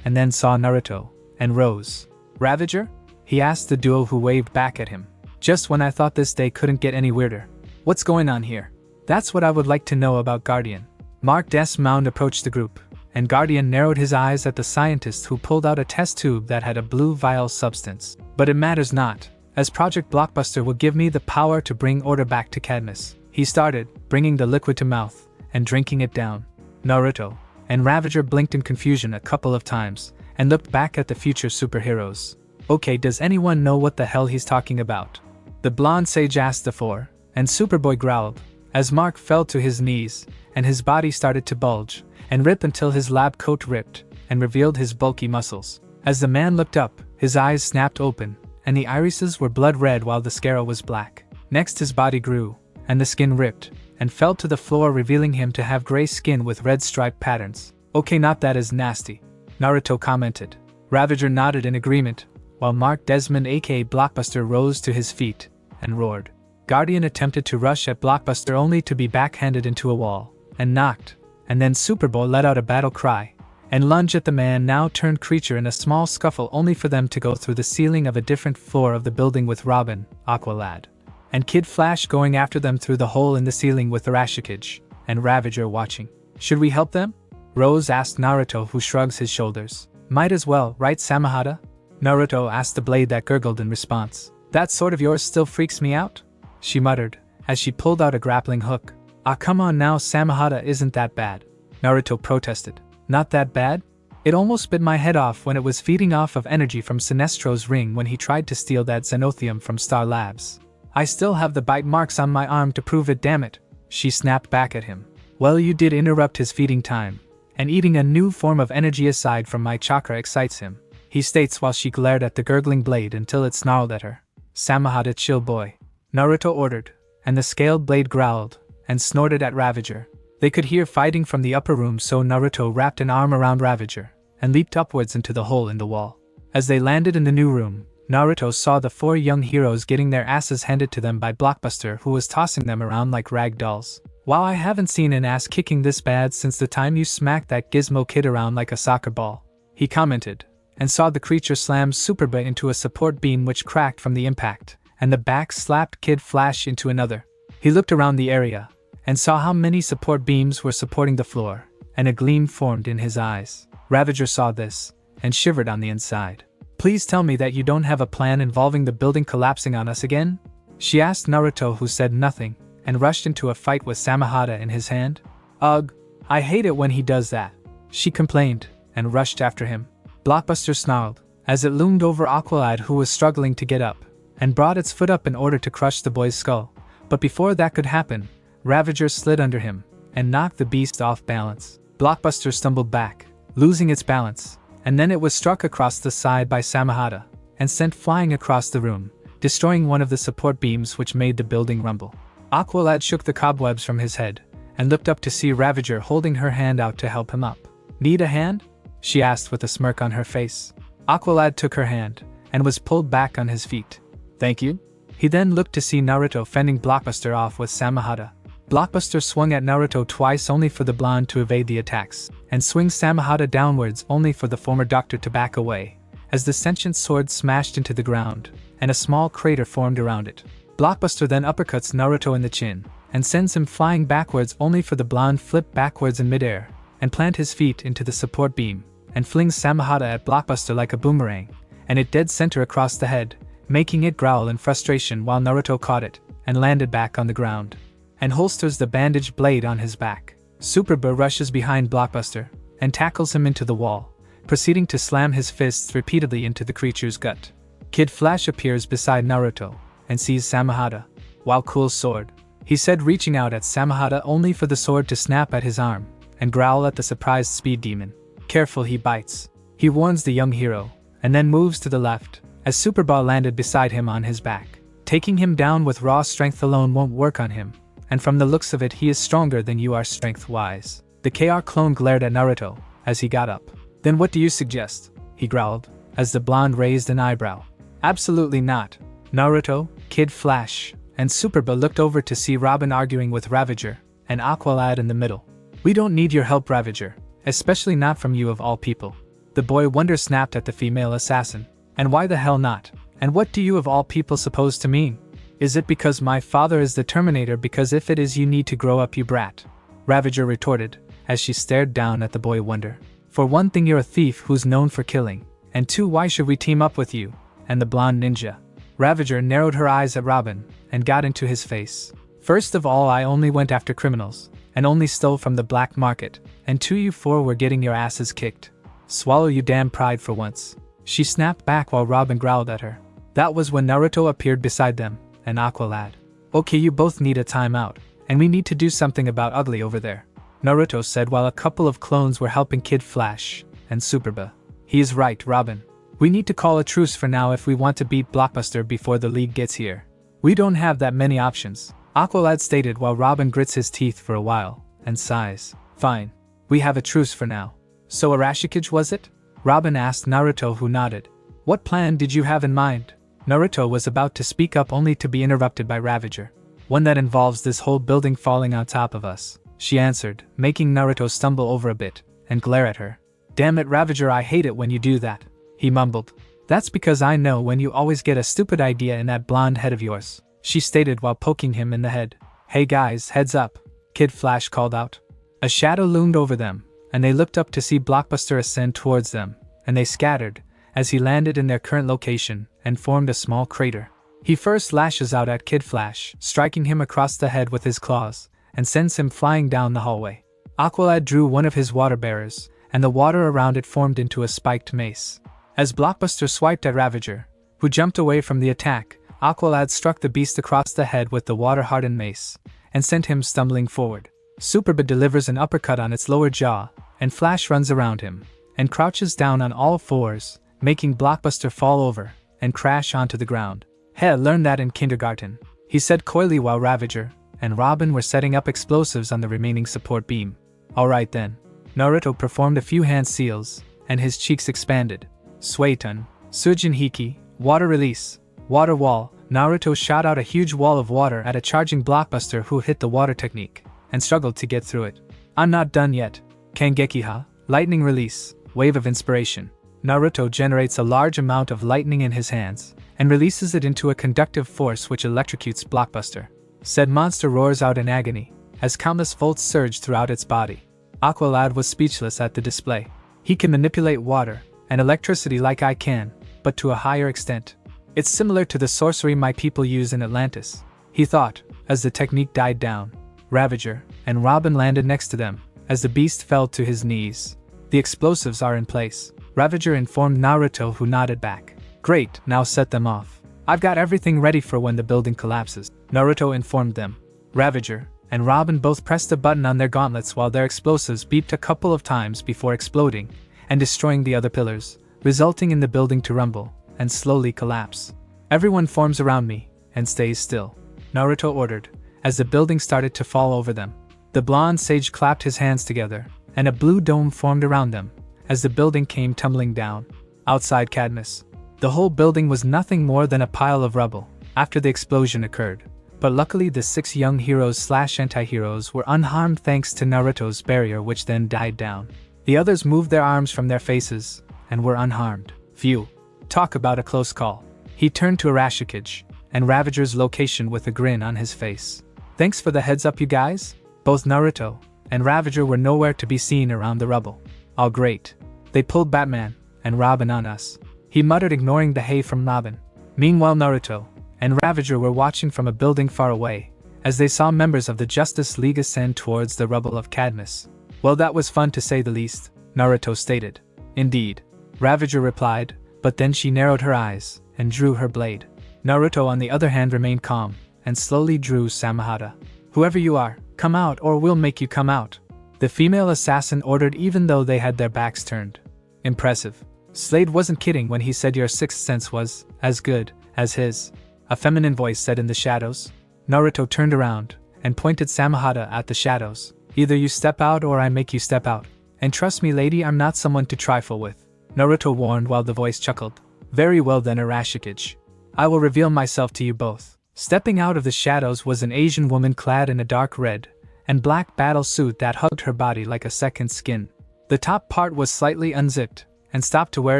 and then saw Naruto, and rose. Ravager? He asked the duo who waved back at him. Just when I thought this day couldn't get any weirder. What's going on here? That's what I would like to know about Guardian. Mark Desmond approached the group, and Guardian narrowed his eyes at the scientist who pulled out a test tube that had a blue vial substance. But it matters not, as Project Blockbuster will give me the power to bring order back to Cadmus. He started, bringing the liquid to mouth, and drinking it down. Naruto and Ravager blinked in confusion a couple of times, and looked back at the future superheroes. Okay, does anyone know what the hell he's talking about? The blonde sage asked the 4, and Superboy growled, as Mark fell to his knees, and his body started to bulge, and rip until his lab coat ripped, and revealed his bulky muscles. As the man looked up, his eyes snapped open, and the irises were blood red while the scale was black. Next his body grew, and the skin ripped, and fell to the floor revealing him to have gray skin with red striped patterns. Okay, not that as nasty, Naruto commented. Ravager nodded in agreement, while Mark Desmond aka Blockbuster rose to his feet, and roared. Guardian attempted to rush at Blockbuster only to be backhanded into a wall, and knocked, and then Superboy let out a battle cry, and lunged at the man now turned creature in a small scuffle only for them to go through the ceiling of a different floor of the building with Robin, Aqualad, and Kid Flash going after them through the hole in the ceiling with Arashikage, and Ravager watching. Should we help them? Rose asked Naruto who shrugs his shoulders. Might as well, right Samahata? Naruto asked the blade that gurgled in response. That sword of yours still freaks me out? She muttered, as she pulled out a grappling hook. Ah come on now Samahata isn't that bad. Naruto protested. Not that bad? It almost bit my head off when it was feeding off of energy from Sinestro's ring when he tried to steal that Xenothium from Star Labs. I still have the bite marks on my arm to prove it, damn it. She snapped back at him. Well, you did interrupt his feeding time, and eating a new form of energy aside from my chakra excites him, he states while she glared at the gurgling blade until it snarled at her. Samahata, chill boy, Naruto ordered, and the scaled blade growled and snorted at Ravager. They could hear fighting from the upper room, so Naruto wrapped an arm around Ravager and leaped upwards into the hole in the wall. As they landed in the new room, Naruto saw the 4 young heroes getting their asses handed to them by Blockbuster, who was tossing them around like rag dolls. Wow, I haven't seen an ass kicking this bad since the time you smacked that Gizmo kid around like a soccer ball, he commented, and saw the creature slam Superboy into a support beam which cracked from the impact, and the back slapped Kid Flash into another. He looked around the area, and saw how many support beams were supporting the floor, and a gleam formed in his eyes. Ravager saw this, and shivered on the inside. Please tell me that you don't have a plan involving the building collapsing on us again? She asked Naruto, who said nothing, and rushed into a fight with Samahata in his hand. Ugh, I hate it when he does that, she complained, and rushed after him. Blockbuster snarled, as it loomed over Aqualad, who was struggling to get up, and brought its foot up in order to crush the boy's skull. But before that could happen, Ravager slid under him, and knocked the beast off balance. Blockbuster stumbled back, losing its balance, and then it was struck across the side by Samahata, and sent flying across the room, destroying one of the support beams which made the building rumble. Aqualad shook the cobwebs from his head, and looked up to see Ravager holding her hand out to help him up. Need a hand? She asked with a smirk on her face. Aqualad took her hand, and was pulled back on his feet. Thank you? He then looked to see Naruto fending Blockbuster off with Samahata. Blockbuster swung at Naruto twice only for the blonde to evade the attacks, and swing Samahata downwards only for the former doctor to back away, as the sentient sword smashed into the ground, and a small crater formed around it. Blockbuster then uppercuts Naruto in the chin, and sends him flying backwards only for the blonde flip backwards in midair, and plant his feet into the support beam, and flings Samahata at Blockbuster like a boomerang, and it dead center across the head, making it growl in frustration while Naruto caught it, and landed back on the ground, and holsters the bandaged blade on his back. Superba rushes behind Blockbuster, and tackles him into the wall, proceeding to slam his fists repeatedly into the creature's gut. Kid Flash appears beside Naruto, and sees Samahata. While cool sword, he said, reaching out at Samahata only for the sword to snap at his arm, and growl at the surprised speed demon. Careful, he bites. He warns the young hero, and then moves to the left, as Superba landed beside him on his back. Taking him down with raw strength alone won't work on him, and from the looks of it he is stronger than you are strength-wise. The KR clone glared at Naruto, as he got up. Then what do you suggest? He growled, as the blonde raised an eyebrow. Absolutely not. Naruto, Kid Flash, and Superba looked over to see Robin arguing with Ravager, and Aqualad in the middle. We don't need your help, Ravager, especially not from you of all people. The boy wonder snapped at the female assassin. And why the hell not? And what do you of all people suppose to mean? Is it because my father is the Terminator? Because if it is, you need to grow up, you brat. Ravager retorted, as she stared down at the boy wonder. For one thing, you're a thief who's known for killing, and two, why should we team up with you and the blonde ninja? Ravager narrowed her eyes at Robin, and got into his face. First of all, I only went after criminals, and only stole from the black market, and two, you four were getting your asses kicked. Swallow you damn pride for once. She snapped back while Robin growled at her. That was when Naruto appeared beside them, and Aqualad. Okay, you both need a timeout, and we need to do something about Ugly over there, Naruto said while a couple of clones were helping Kid Flash and Superba. He is right, Robin. We need to call a truce for now if we want to beat Blockbuster before the league gets here. We don't have that many options, Aqualad stated while Robin grits his teeth for a while, and sighs. Fine. We have a truce for now. So Arashikage was it? Robin asked Naruto, who nodded. What plan did you have in mind? Naruto was about to speak up only to be interrupted by Ravager. One that involves this whole building falling on top of us, she answered, making Naruto stumble over a bit, and glare at her. Damn it, Ravager, I hate it when you do that, he mumbled. That's because I know when you always get a stupid idea in that blonde head of yours, she stated while poking him in the head. Hey guys, heads up, Kid Flash called out. A shadow loomed over them, and they looked up to see Blockbuster ascend towards them, and they scattered, as he landed in their current location, and formed a small crater. He first lashes out at Kid Flash, striking him across the head with his claws, and sends him flying down the hallway. Aqualad drew one of his water bearers, and the water around it formed into a spiked mace. As Blockbuster swiped at Ravager, who jumped away from the attack, Aqualad struck the beast across the head with the water-hardened mace, and sent him stumbling forward. Superba delivers an uppercut on its lower jaw, and Flash runs around him, and crouches down on all fours, making Blockbuster fall over, and crash onto the ground. Hey, learned that in kindergarten, he said coyly while Ravager and Robin were setting up explosives on the remaining support beam. Alright then. Naruto performed a few hand seals, and his cheeks expanded. Suiton, Sujin Hiki, water release, water wall. Naruto shot out a huge wall of water at a charging Blockbuster who hit the water technique, and struggled to get through it. I'm not done yet. Kangekiha, lightning release, wave of inspiration. Naruto generates a large amount of lightning in his hands, and releases it into a conductive force which electrocutes Blockbuster. Said monster roars out in agony, as countless volts surge throughout its body. Aqualad was speechless at the display. He can manipulate water, and electricity like I can, but to a higher extent. It's similar to the sorcery my people use in Atlantis, he thought, as the technique died down. Ravager and Robin landed next to them, as the beast fell to his knees. The explosives are in place, Ravager informed Naruto, who nodded back. Great, now set them off. I've got everything ready for when the building collapses, Naruto informed them. Ravager and Robin both pressed a button on their gauntlets while their explosives beeped a couple of times before exploding and destroying the other pillars, resulting in the building to rumble and slowly collapse. Everyone forms around me and stays still, Naruto ordered, as the building started to fall over them. The blonde sage clapped his hands together, and a blue dome formed around them as the building came tumbling down. Outside Cadmus, the whole building was nothing more than a pile of rubble after the explosion occurred. But luckily the 6 young heroes/anti-heroes were unharmed thanks to Naruto's barrier, which then died down. The others moved their arms from their faces and were unharmed. Phew. Talk about a close call. He turned to Arashikage and Ravager's location with a grin on his face. Thanks for the heads up, you guys. Both Naruto and Ravager were nowhere to be seen around the rubble. Oh great. They pulled Batman and Robin on us, he muttered, ignoring the hay from Robin. Meanwhile Naruto and Ravager were watching from a building far away, as they saw members of the Justice League ascend towards the rubble of Cadmus. Well, that was fun to say the least, Naruto stated. Indeed, Ravager replied, but then she narrowed her eyes and drew her blade. Naruto on the other hand remained calm and slowly drew Samahata. Whoever you are, come out or we'll make you come out, the female assassin ordered, even though they had their backs turned. Impressive. Slade wasn't kidding when he said your sixth sense was as good as his, a feminine voice said in the shadows. Naruto turned around and pointed Samahata at the shadows. Either you step out or I make you step out. And trust me lady, I'm not someone to trifle with, Naruto warned while the voice chuckled. Very well then, Arashikage. I will reveal myself to you both. Stepping out of the shadows was an Asian woman clad in a dark red and black battle suit that hugged her body like a second skin. The top part was slightly unzipped and stopped to where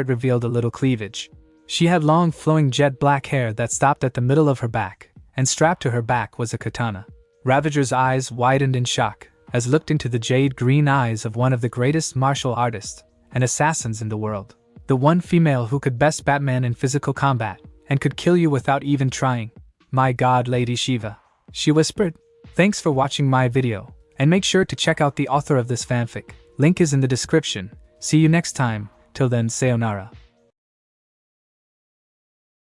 it revealed a little cleavage. She had long flowing jet black hair that stopped at the middle of her back, and strapped to her back was a katana. Ravager's eyes widened in shock as looked into the jade green eyes of one of the greatest martial artists and assassins in the world. The one female who could best Batman in physical combat and could kill you without even trying. My god, Lady Shiva, she whispered. Thanks for watching my video, and make sure to check out the author of this fanfic. Link is in the description. See you next time. Till then, sayonara.